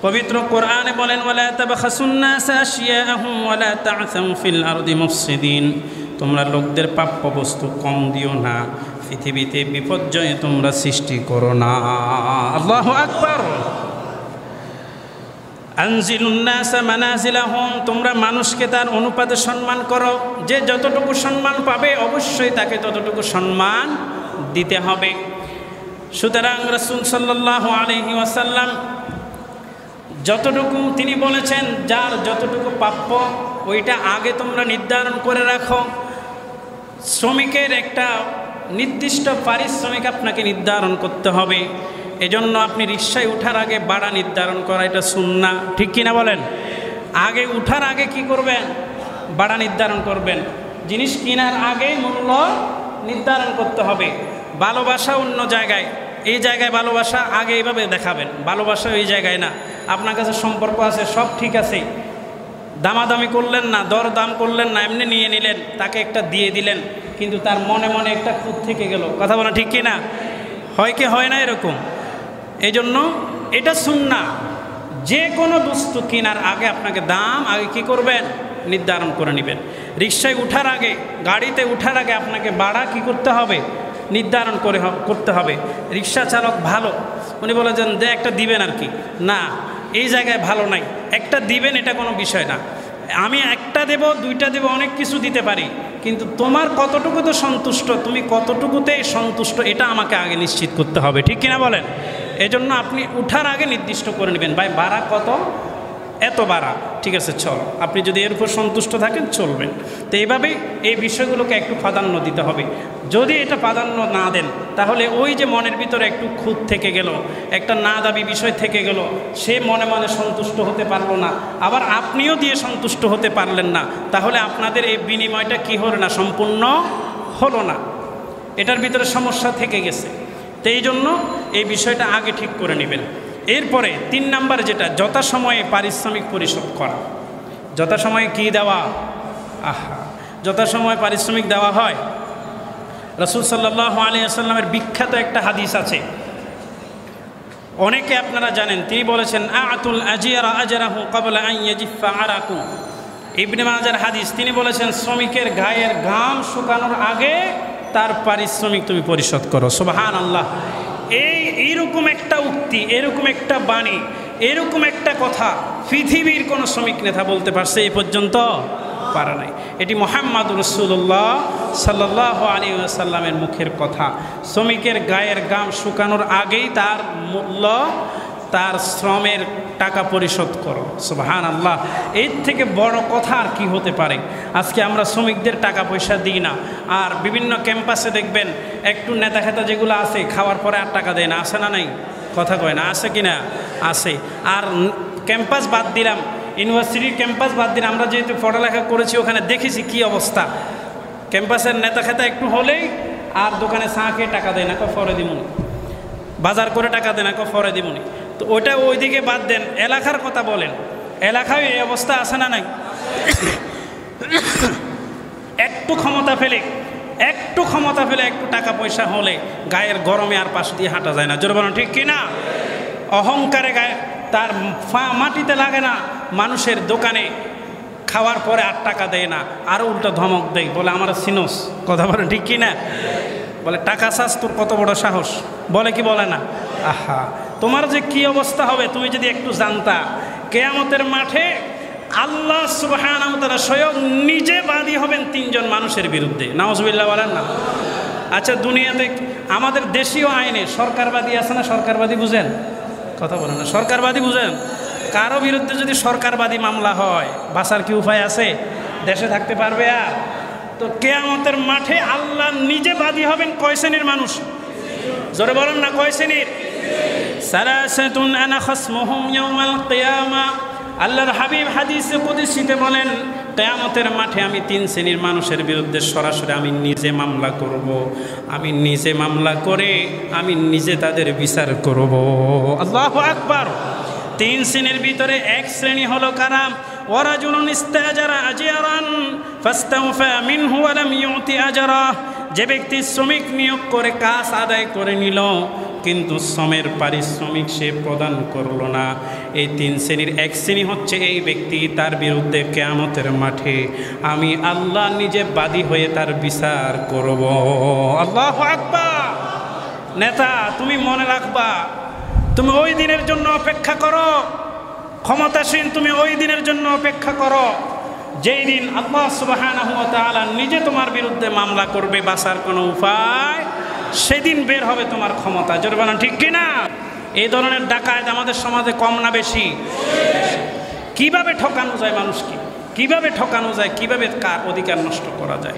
Speaker 1: পবিত্র কোরআনে বলেন, ওয়ালা তাবখাসুন নাসা আশিয়াআহুম ওয়ালা তা'সাউ ফিল আরদি মুফসিদিন, তোমরা লোকদের প্রাপ্য বস্তু কম দিও না, পৃথিবীতে বিপর্যয় তোমরা সৃষ্টি করো না। আল্লাহু আকবার। আনজিলুন নাসা মানাজিলাহুম, তোমরা মানুষকে তার অনুপাতে সম্মান করো। যে যতটুকু সম্মান পাবে অবশ্যই তাকে ততটুকু সম্মান দিতে হবে। সুতরাং রাসূল সাল্লাল্লাহু আলাইহি ওয়াসাল্লাম যতটুকু তিনি বলেছেন, যার যতটুকু প্রাপ্য ওইটা আগে তোমরা নির্ধারণ করে রাখো। শ্রমিকের একটা নির্দিষ্ট পারিশ্রমিক আপনাকে নির্ধারণ করতে হবে। এজন্য আপনি রিকশায় ওঠার আগে ভাড়া নির্ধারণ করা এটা সুন্নাহ, ঠিক কিনা বলেন? আগে ওঠার আগে কি করবেন? ভাড়া নির্ধারণ করবেন। জিনিস কেনার আগেই মূল্য নির্ধারণ করতে হবে। ভালোবাসা অন্য জায়গায়, এই জায়গায় ভালোবাসা আগে এইভাবে দেখাবেন, ভালোবাসা ওই জায়গায় না। আপনার কাছে সম্পর্ক আছে, সব ঠিক আছে, দামাদামি করলেন না, দরদাম করলেন না, এমনি নিয়ে নিলেন, তাকে একটা দিয়ে দিলেন, কিন্তু তার মনে মনে একটা খুঁত থেকে গেল। কথা বলা ঠিক কি না? হয় কি হয় না এরকম? এই জন্য এটা সুন্নাহ, যে কোনো বস্তু কেনার আগে আপনাকে দাম আগে কী করবেন, নির্ধারণ করে নেবেন। রিক্সায় ওঠার আগে, গাড়িতে ওঠার আগে আপনাকে ভাড়া কী করতে হবে, নির্ধারণ করতে হবে। রিক্সা চালক ভালো, উনি বলেছেন যে একটা দিবেন আর কি, না এই জায়গায় ভালো নাই, একটা দিবেন, এটা কোনো বিষয় না। আমি একটা দেব, দুইটা দেব, অনেক কিছু দিতে পারি, কিন্তু তোমার কতটুকু তো সন্তুষ্ট, তুমি কতটুকুতে সন্তুষ্ট, এটা আমাকে আগে নিশ্চিত করতে হবে, ঠিক কিনা বলেন? এজন্য আপনি উঠার আগে নির্দিষ্ট করে নেবেন, ভাই ভাড়া কত, এত ভাড়া, ঠিক আছে চল, আপনি যদি এর উপর সন্তুষ্ট থাকেন চলবেন। তো এইভাবেই এই বিষয়গুলোকে একটু প্রাধান্য দিতে হবে। যদি এটা প্রাধান্য না দেন, তাহলে ওই যে মনের ভিতরে একটু খুঁত থেকে গেল, একটা না দাবি বিষয় থেকে গেল, সে মনে মনে সন্তুষ্ট হতে পারলো না, আবার আপনিও দিয়ে সন্তুষ্ট হতে পারলেন না, তাহলে আপনাদের এই বিনিময়টা কী হলো না, সম্পূর্ণ হলো না, এটার ভিতরে সমস্যা থেকে গেছে। তো এই জন্য এই বিষয়টা আগে ঠিক করে নেবেন। এরপরে 3 নাম্বার যেটা, যথাসময়ে পারিশ্রমিক পরিশোধ করা। যথাসময়ে কি দেওয়া, যথাসময়ে পারিশ্রমিক দেওয়া হয়। রাসূল সাল্লাল্লাহু আলাইহি ওয়াসাল্লামের বিখ্যাত একটা হাদিস আছে, অনেকে আপনারা জানেন, তিনি বলেছেন আতুল আজিরা আজরাহু ক্বাবলা আন ইয়াজিফা আরাকু। ইবনে মাজার হাদিস, তিনি বলেছেন শ্রমিকের গায়ের ঘাম শুকানোর আগে তার পারিশ্রমিক তুমি পরিশোধ করো। সুবহানাল্লাহ। এইরকম একটা উক্তি, এরকম একটা বাণী, এরকম একটা কথা পৃথিবীর কোনো শ্রমিক নেতা বলতে পারছে এই পর্যন্ত? পারে নাই। এটি মুহাম্মদুর রাসূলুল্লাহ সাল্লাল্লাহু আলাইহি ওয়াসাল্লামের মুখের কথা। শ্রমিকের গায়ের ঘাম শুকানোর আগেই তার মূল্য, তার শ্রমের টাকা পরিশোধ করো। সুবহানাল্লাহ। এর থেকে বড় কথা আর কি হতে পারে? আজকে আমরা শ্রমিকদের টাকা পয়সা দিই না, আর বিভিন্ন ক্যাম্পাসে দেখবেন একটু নেতা খেতা যেগুলো আছে, খাওয়ার পরে আর টাকা দেয় না, আসে না? নাই কথা কয় না, আছে কি না? আছে। আর ক্যাম্পাস বাদ দিলাম, ইউনিভার্সিটির ক্যাম্পাস বাদ দিলাম, আমরা যেহেতু পড়ালেখা করেছি ওখানে দেখেছি কি অবস্থা। ক্যাম্পাসের নেতা খেতা একটু হলেই আর দোকানে চা খেয়ে টাকা দেয় না, পরে দিমুনি, বাজার করে টাকা দেয় না, পরে দিমুনি। তো ওইটা ওইদিকে বাদ দেন, এলাকার কথা বলেন, এলাকায় এই অবস্থা আছে না? নাই। একটু ক্ষমতা ফেলে, একটু টাকা পয়সা হলে গায়ের গরমে আর পাশ দিয়ে হাঁটা যায় না, জোরে বলেন ঠিক কিনা? অহংকারে গায়ে তার মাটিতে লাগে না, মানুষের দোকানে খাওয়ার পরে আর টাকা দেয় না, আরও উল্টো ধমক দেয়, বলে আমার সিনোস, কথা বলেন ঠিক কিনা? বলে টাকা চাস, তোর কত বড় সাহস, বলে কি বলে না? আহা, তোমার যে কি অবস্থা হবে তুমি যদি একটু জানতা। কিয়ামতের মাঠে আল্লাহ সুবহানাহু ওয়া তাআলা স্বয়ং নিজে বাদী হবেন 3 জন মানুষের বিরুদ্ধে। নাউজুবিল্লাহ বলেন না? আচ্ছা, দুনিয়াতে আমাদের দেশীয় আইনে সরকারবাদী আছে না? সরকারবাদী বুঝেন? কথা বলেন না, সরকারবাদী বুঝেন? কারো বিরুদ্ধে যদি সরকারবাদী মামলা হয়, বাঁচার কি উপায় আছে? দেশে থাকতে পারবে আর? তো কিয়ামতের মাঠে আল্লাহ নিজে বাদী হবেন কয় শ্রেণীর মানুষ? জোরে বলেন না, কয় শ্রেণীর? সালাসাতুন আনা খাসমুহুম ইয়াউমাল কিয়ামা। আল্লাহর হাবিব হাদিসে কুদসিতে বলেন, কিয়ামতের মাঠে আমি 3 শ্রেণীর মানুষের বিরুদ্ধে সরাসরি আমি নিজে মামলা করব। আমি নিজে মামলা করে আমি নিজে তাদের বিচার করব। আল্লাহু আকবার। 3 শ্রেণীর ভিতরে 1 শ্রেণী হলো কারা? ওয়ারাজুলুন ইস্তাজারা আজরান ফাস্তাওফা মিনহু ওয়া লাম ইউতি আজরা। যে ব্যক্তি শ্রমিক নিয়োগ করে কাজ আদায় করে নিল, কিন্তু শ্রমের পারিশ্রমিক সে প্রদান করলো না। এই 3 শ্রেণীর 1 শ্রেণী হচ্ছে এই ব্যক্তি, তার বিরুদ্ধে কিয়ামতের মাঠে আমি আল্লাহ নিজে বাদী হয়ে তার বিচার করব। আল্লাহু আকবার। নেতা, তুমি মনে রাখবা, তুমি ওই দিনের জন্য অপেক্ষা করো, ক্ষমতাসীন তুমি ওই দিনের জন্য অপেক্ষা করো যেই দিন আল্লাহ সুবহানাহু ওয়া তাআলা নিজে তোমার বিরুদ্ধে মামলা করবে, বাঁচার কোনো উপায়, সেদিন বের হবে তোমার ক্ষমতা। জোরে বলেন ঠিক কিনা? এই ধরনের ডাকাত আমাদের সমাজে কম না বেশি? কিভাবে ঠকানো যায় মানুষকে, কিভাবে ঠকানো যায়, কিভাবে কার অধিকার নষ্ট করা যায়।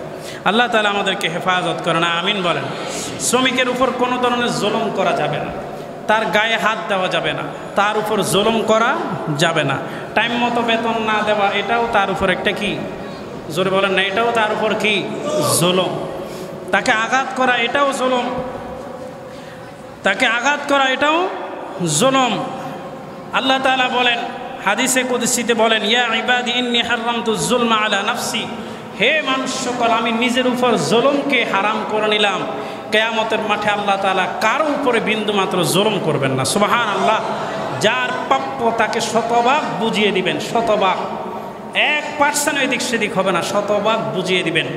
Speaker 1: আল্লাহ তাআলা আমাদেরকে হেফাজত করেন, আমিন বলেন। শ্রমিকের উপর কোনো ধরনের জুলুম করা যাবে না, তার গায়ে হাত দেওয়া যাবে না, তার উপর জুলুম করা যাবে না। টাইম মতো বেতন না দেওয়া, এটাও তার উপর একটা কি, জোরে বলেন না, এটাও তার উপর কি জুলুম। তাকে আঘাত করা, এটাও জুলুম। তাকে আঘাত করা, এটাও জুলুম। আল্লাহ তাআলা বলেন, হাদিসে কুদসিতে বলেন, ইয়া ইবাদি ইন্নী হারামতুজ যুলমা আলা নাফসি। হে মানুষ সকল, আমি নিজের উপর জুলুমকে হারাম করে নিলাম। কিয়ামতের মাঠে আল্লাহ তাআলা কারো উপরে বিন্দুমাত্র জুলুম করবেন না। সুবহানাল্লাহ। যার প্রাপ্য তাকে শতভাগ বুঝিয়ে দিবেন, শতভাগ, 1% এদিক সেদিক হবে না, শতভাগ বুঝিয়ে দিবেন।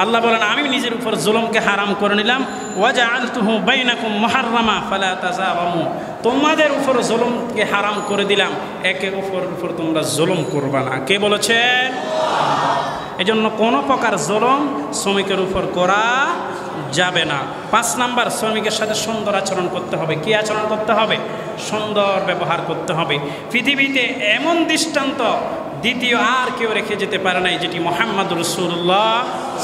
Speaker 1: আল্লাহ বলেন আমি নিজের উপর জুলুমকে হারাম করে নিলাম, ওয়াজআলতুহু বাইনাকুম মুহাররামা ফালা তাযালামু, তোমাদের উপর জুলুমকে হারাম করে দিলাম, একে অপরের উপর তোমরা জুলুম করবা না। কে বলেছেন? এজন্য কোনো প্রকার জুলুম শ্রমিকের উপর করা যাবে না। 5 নাম্বার, শ্রমিকের সাথে সুন্দর আচরণ করতে হবে। কি আচরণ করতে হবে? সুন্দর ব্যবহার করতে হবে। পৃথিবীতে এমন দৃষ্টান্ত দ্বিতীয় আর কেউ রেখে যেতে পারে নাই, যেটি মুহাম্মদ রাসূলুল্লাহ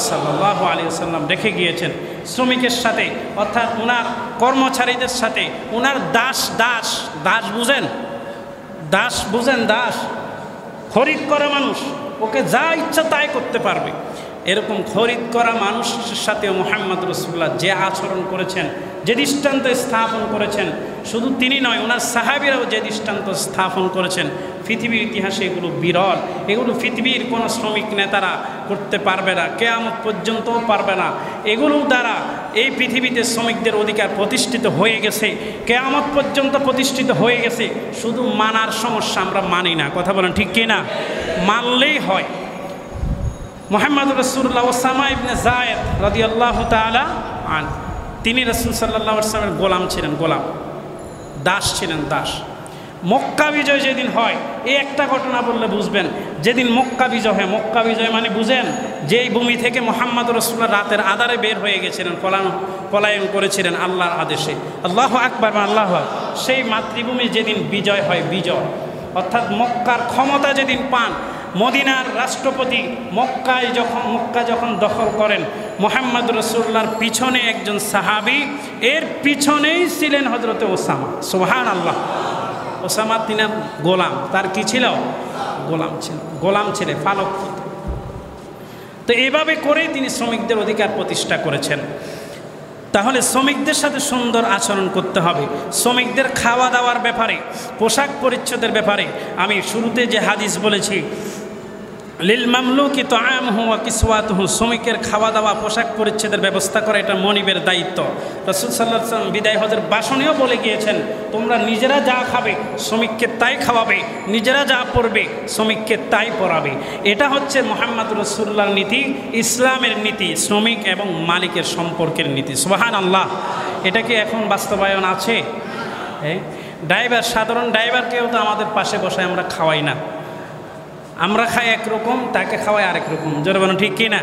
Speaker 1: সাল্লাল্লাহু আলাইহি ওয়াসাল্লাম রেখে গিয়েছেন। শ্রমিকের সাথে অর্থাৎ ওনার কর্মচারীদের সাথে, ওনার দাস বুঝেন, দাস বুঝেন, দাস খরিদ করা মানুষ, ওকে যা ইচ্ছা তাই করতে পারবে, এরকম খরিদ করা মানুষের সাথেও মুহাম্মদ রাসূলুল্লাহ যে আচরণ করেছেন, যে দৃষ্টান্ত স্থাপন করেছেন, শুধু তিনি নয়, ওনার সাহাবীরাও যে দৃষ্টান্ত স্থাপন করেছেন, পৃথিবীর ইতিহাসে এগুলো বিরল। এগুলো পৃথিবীর কোনো শ্রমিক নেতারা করতে পারবে না, কিয়ামত পর্যন্তও পারবে না। এগুলোর দ্বারা এই পৃথিবীতে শ্রমিকদের অধিকার প্রতিষ্ঠিত হয়ে গেছে, কিয়ামত পর্যন্ত প্রতিষ্ঠিত হয়ে গেছে। শুধু মানার সমস্যা, আমরা মানি না। কথা বলেন ঠিক কি না? মানলেই হয়। মুহাম্মদ রাসূলুল্লাহ ওসামা ইবনে যায়েদ রাদিয়াল্লাহু তাআলা আনহু, তিনি রাসূল সাল্লাল্লাহু আলাইহি ওয়াসাল্লামের গোলাম ছিলেন, গোলাম, দাস ছিলেন, দাস। মক্কা বিজয় যেদিন হয়, এই একটা ঘটনা বললে বুঝবেন, যেদিন মক্কা বিজয় হয়, মক্কা বিজয় মানে বুঝেন, যেই ভূমি থেকে মুহাম্মদ রাসূলুল্লাহ রাতের আধারে বের হয়ে গেছিলেন, পলায়ন করেছিলেন আল্লাহর আদেশে, আল্লাহু আকবার, আল্লাহু আকবার, সেই মাতৃভূমি যেদিন বিজয় হয়, বিজয় অর্থাৎ মক্কার ক্ষমতা যেদিন পান, মদিনার রাষ্ট্রপতি মক্কা যখন দখল করেন, মুহাম্মদ রাসূলুল্লাহর পিছনে একজন সাহাবী, এর পিছনেই ছিলেন হযরতে ওসামা। সুবহানাল্লাহ। ওসামা তিনার গোলাম, তার কি ছিল? গোলাম ছিল, পালক। তো এইভাবে করেই তিনি শ্রমিকদের অধিকার প্রতিষ্ঠা করেছেন। তাহলে শ্রমিকদের সাথে সুন্দর আচরণ করতে হবে। শ্রমিকদের খাওয়া দাওয়ার ব্যাপারে, পোশাক পরিচ্ছদের ব্যাপারে আমি শুরুতে যে হাদিস বলেছি, লিল মামলুকি তাআমুহু ওয়া কিসওয়াতুহু, শ্রমিকের খাওয়া দাওয়া পোশাক পরিচ্ছদের ব্যবস্থা করা এটা মনিবের দায়িত্ব। রাসূল সাল্লাল্লাহু আলাইহি ওয়াসাল্লাম বিদায় হজের ভাষণেও বলে গিয়েছেন, তোমরা নিজেরা যা খাবে শ্রমিককে তাই খাওয়াবে, নিজেরা যা পরবে শ্রমিককে তাই পরাবে। এটা হচ্ছে মুহাম্মদ রাসূলুল্লাহর নীতি, ইসলামের নীতি, শ্রমিক এবং মালিকের সম্পর্কের নীতি। সুবহানাল্লাহ। এটা কি এখন বাস্তবায়ন আছে? ড্রাইভার, সাধারণ ড্রাইভারকেও তো আমাদের পাশে বসায় আমরা খাওয়াই না, আমরা খাই একরকম, তাকে খাওয়াই আরেক রকম। জোরে বলুন ঠিক কি না?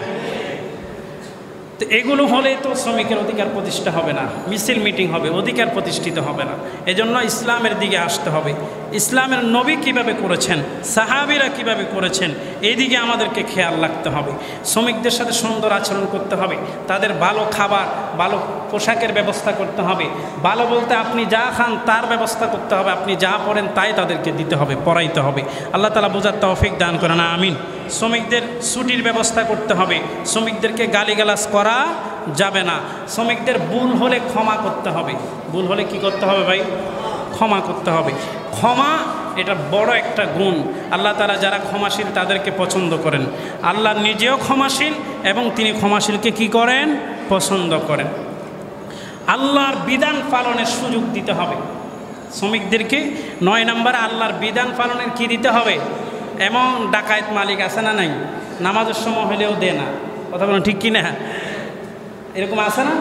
Speaker 1: তো এগুলো হলে তো শ্রমিকের অধিকার প্রতিষ্ঠা হবে না, মিছিল মিটিং হবে, অধিকার প্রতিষ্ঠিত হবে না। এজন্য ইসলামের দিকে আসতে হবে। ইসলামের নবী কিভাবে করেছেন, সাহাবীরা কিভাবে করেছেন, এই দিকে আমাদেরকে খেয়াল রাখতে হবে। শ্রমিকদের সাথে সুন্দর আচরণ করতে হবে, তাদের ভালো খাবার, ভালো পোশাকের ব্যবস্থা করতে হবে। ভালো বলতে আপনি যা খান তার ব্যবস্থা করতে হবে, আপনি যা পড়েন তাই তাদেরকে দিতে হবে, পড়াইতে হবে। আল্লাহ তাআলা বোঝার তৌফিক দান করেন, আমিন। শ্রমিকদের ছুটির ব্যবস্থা করতে হবে, শ্রমিকদেরকে গালিগালাজ করা যাবে না। শ্রমিকদের ভুল হলে ক্ষমা করতে হবে। ভুল হলে কি করতে হবে ভাই? ক্ষমা করতে হবে। ক্ষমা এটা বড় একটা গুণ। আল্লাহ তাআলা যারা ক্ষমাশীল তাদেরকে পছন্দ করেন। আল্লাহ নিজেও ক্ষমাশীল এবং তিনি ক্ষমাশীলকে কি করেন? পছন্দ করেন। আল্লাহর বিধান পালনের সুযোগ দিতে হবে শ্রমিকদেরকে। 9 নম্বরে আল্লাহর বিধান পালনের কি দিতে হবে? এমন ডাকায়েত মালিক আছে না নাই, নামাজের সময় হলেও দেয় না। কথা বলেন ঠিক কি না? এরকম আছে না?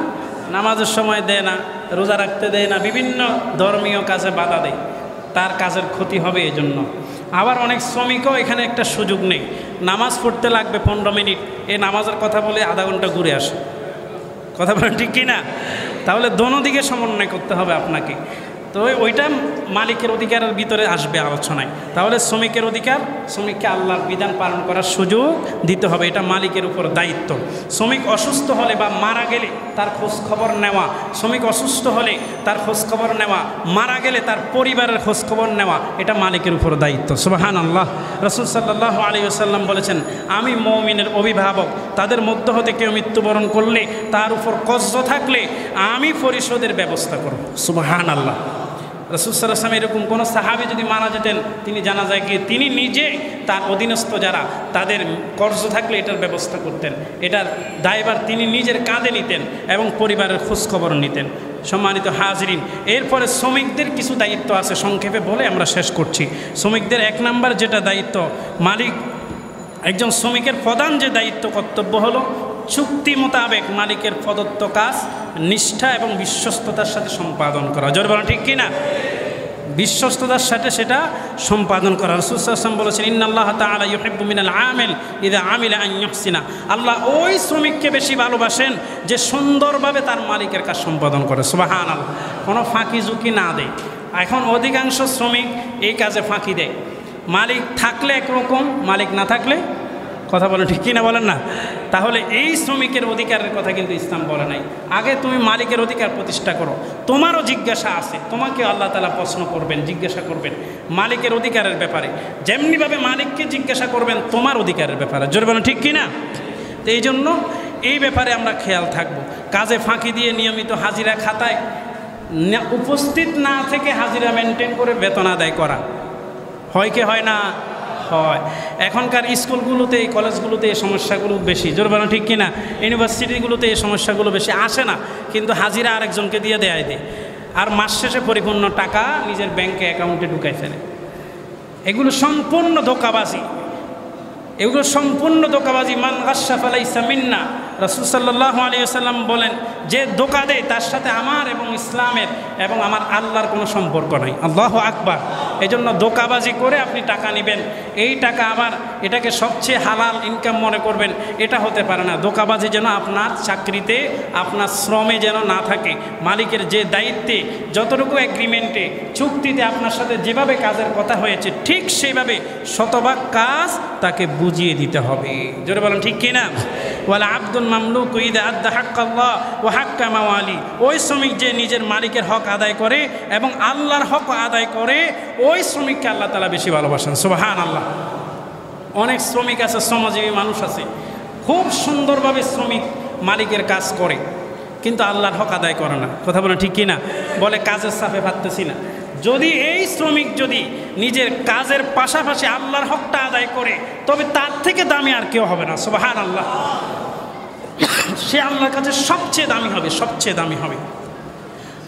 Speaker 1: নামাজের সময় দেয় না, রোজা রাখতে দেয় না, বিভিন্ন ধর্মীয় কাজে বাধা দেয়, তার কাজের ক্ষতি হবে এই জন্য। আবার অনেক শ্রমিকও এখানে একটা সুযোগ নেই, নামাজ পড়তে লাগবে 15 মিনিট, এই নামাজের কথা বলে আধা ঘন্টা ঘুরে আসে। কথা বলেন ঠিক কি না? তাহলে দোনো দিকে সমন্বয় করতে হবে আপনাকে। তো ওইটা মালিকের অধিকারের ভিতরে আসবে আলোচনায়। তাহলে শ্রমিকের অধিকার, শ্রমিককে আল্লাহর বিধান পালন করার সুযোগ দিতে হবে, এটা মালিকের উপর দায়িত্ব। শ্রমিক অসুস্থ হলে বা মারা গেলে তার খোঁজ খবর নেওয়া, শ্রমিক অসুস্থ হলে তার খোঁজ খবর নেওয়া, মারা গেলে তার পরিবারের খোঁজ খবর নেওয়া, এটা মালিকের উপর দায়িত্ব। সুবহানাল্লাহ। রাসূল সাল্লাল্লাহু আলাইহি ওয়াসাল্লাম বলেছেন, আমি মুমিনের অভিভাবক, তাদের মধ্য হতে কেউ মৃত্যুবরণ করলে, তার উপর কর্জ থাকলে আমি পরিশোধের ব্যবস্থা করব। সুবহানাল্লাহ। রাসূল সাল্লাল্লাহু আলাইহি ওয়াসাল্লাম এরকম কোনো সাহাবী যদি মারা যেতেন, তিনি জানা যায় কি তিনি নিজে তার অধীনস্থ যারা তাদের কর্জ থাকলে এটার ব্যবস্থা করতেন, এটার দায়ভার তিনি নিজের কাঁধে নিতেন এবং পরিবারের খোঁজখবর নিতেন। সম্মানিত হাজরিন, এরপরে শ্রমিকদের কিছু দায়িত্ব আছে, সংক্ষেপে বলে আমরা শেষ করছি। শ্রমিকদের 1 নাম্বার যেটা দায়িত্ব, মালিক একজন শ্রমিকের প্রধান যে দায়িত্ব কর্তব্য হলো চুক্তি মোতাবেক মালিকের প্রদত্ত কাজ নিষ্ঠা এবং বিশ্বস্ততার সাথে সম্পাদন করা। জোরে বলেন ঠিক কিনা? বিশ্বস্ততার সাথে সেটা সম্পাদন করা। রাসূল সাল্লাল্লাহু আলাইহি ওয়াসাল্লাম বলেছেন, ইন্নাল্লাহ তাআলা ইউহিব্বু মিনাল আমিল ইযা আমিলা আন ইউহসিনা। আল্লাহ ওই শ্রমিককে বেশি ভালোবাসেন যে সুন্দরভাবে তার মালিকের কাজ সম্পাদন করে। সুবহানাল্লাহ, কোনো ফাঁকি ঝুঁকি না দেয়। এখন অধিকাংশ শ্রমিক এই কাজে ফাঁকি দেয়। মালিক থাকলে একরকম, মালিক না থাকলে, কথা বলেন ঠিক কিনা বলেন না? তাহলে এই শ্রমিকের অধিকারের কথা কিন্তু ইসলাম বলে নাই। আগে তুমি মালিকের অধিকার প্রতিষ্ঠা করো। তোমারও জিজ্ঞাসা আছে, তোমাকে আল্লাহ তাআলা প্রশ্ন করবেন, জিজ্ঞাসা করবেন মালিকের অধিকারের ব্যাপারে, যেমনিভাবে মালিককে জিজ্ঞাসা করবেন তোমার অধিকারের ব্যাপারে। জোরে বলেন ঠিক কিনা? তো এই জন্য এই ব্যাপারে আমরা খেয়াল থাকবো। কাজে ফাঁকি দিয়ে নিয়মিত হাজিরা খাতায় উপস্থিত না থেকে হাজিরা মেনটেন করে বেতন আদায় করা হয় কি হয় না? হয়। এখনকার স্কুলগুলোতে, এই কলেজগুলোতে এই সমস্যাগুলো বেশি। জোর বলেন ঠিক কিনা? ইউনিভার্সিটিগুলোতে এই সমস্যাগুলো বেশি আসে না, কিন্তু হাজিরা আরেকজনকে দিয়ে দেয় আর মাস শেষে পরিপূর্ণ টাকা নিজের ব্যাংকে অ্যাকাউন্টে ঢুকাই ফেলে। এগুলো সম্পূর্ণ ধোঁকাবাজি, এগুলো সম্পূর্ণ ধোঁকাবাজি। মান গাশশা ফালাইসা মিন্না। রাসূল সাল্লাল্লাহু আলাইহি ওয়াসাল্লাম বলেন, যে ধোঁকা দেয় তার সাথে আমার এবং ইসলামের এবং আমার আল্লাহর কোনো সম্পর্ক নাই। আল্লাহু আকবার। এই জন্য ধোঁকাবাজি করে আপনি টাকা নেবেন, এই টাকা আবার এটাকে সবচেয়ে হালাল ইনকাম মনে করবেন, এটা হতে পারে না। ধোঁকাবাজি যেন আপনার চাকরিতে, আপনার শ্রমে যেন না থাকে। মালিকের যে দায়িত্বে, যতটুকু এগ্রিমেন্টে, চুক্তিতে আপনার সাথে যেভাবে কাজের কথা হয়েছে ঠিক সেইভাবে শতভাগ কাজ তাকে বুঝিয়ে দিতে হবে। জোরে বলেন ঠিক কিনা? ওয়ালা আব্দুল মামলুকু ইযা আদ্দা হাক্কাল্লাহ ওয়া হাক্কা মাওয়ালি। ওই শ্রমিক যে নিজের মালিকের হক আদায় করে এবং আল্লাহর হক আদায় করে, ওই শ্রমিককে আল্লাহ তাআলা বেশি ভালোবাসেন। সুবহানাল্লাহ। অনেক শ্রমিক আছে, শ্রমজীবী মানুষ আছে, খুব সুন্দরভাবে শ্রমিক মালিকের কাজ করে কিন্তু আল্লাহর হক আদায় করে না। কথা বলেন ঠিক কিনা? বলে কাজের চাপে পারতেছি না। যদি এই শ্রমিক যদি নিজের কাজের পাশাপাশি আল্লাহর হকটা আদায় করে, তবে তার থেকে দামি আর কেউ হবে না। সুবহানাল্লাহ। সে আল্লাহর কাছে সবচেয়ে দামি হবে, সবচেয়ে দামি হবে।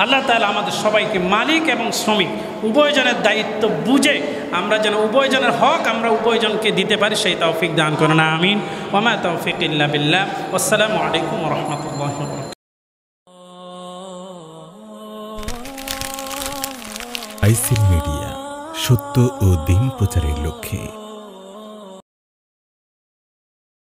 Speaker 1: আল্লাহ তাআলা আমাদের সবাইকে মালিক এবং শ্রমিক উভয়জনের দায়িত্ব বুঝে আমরা যেন উভয়জনের হক আমরা উভয়জনকে দিতে পারি, সেই তৌফিক দান করুন। আমিন। ওয়া মা তাওফিক ইল্লা বিল্লাহ। আসসালামু আলাইকুম ওয়া রাহমাতুল্লাহি ওয়া বারাকাতুহু।
Speaker 2: আইসিল মিডিয়া, সত্য ও দিন প্রচারের লক্ষ্যে।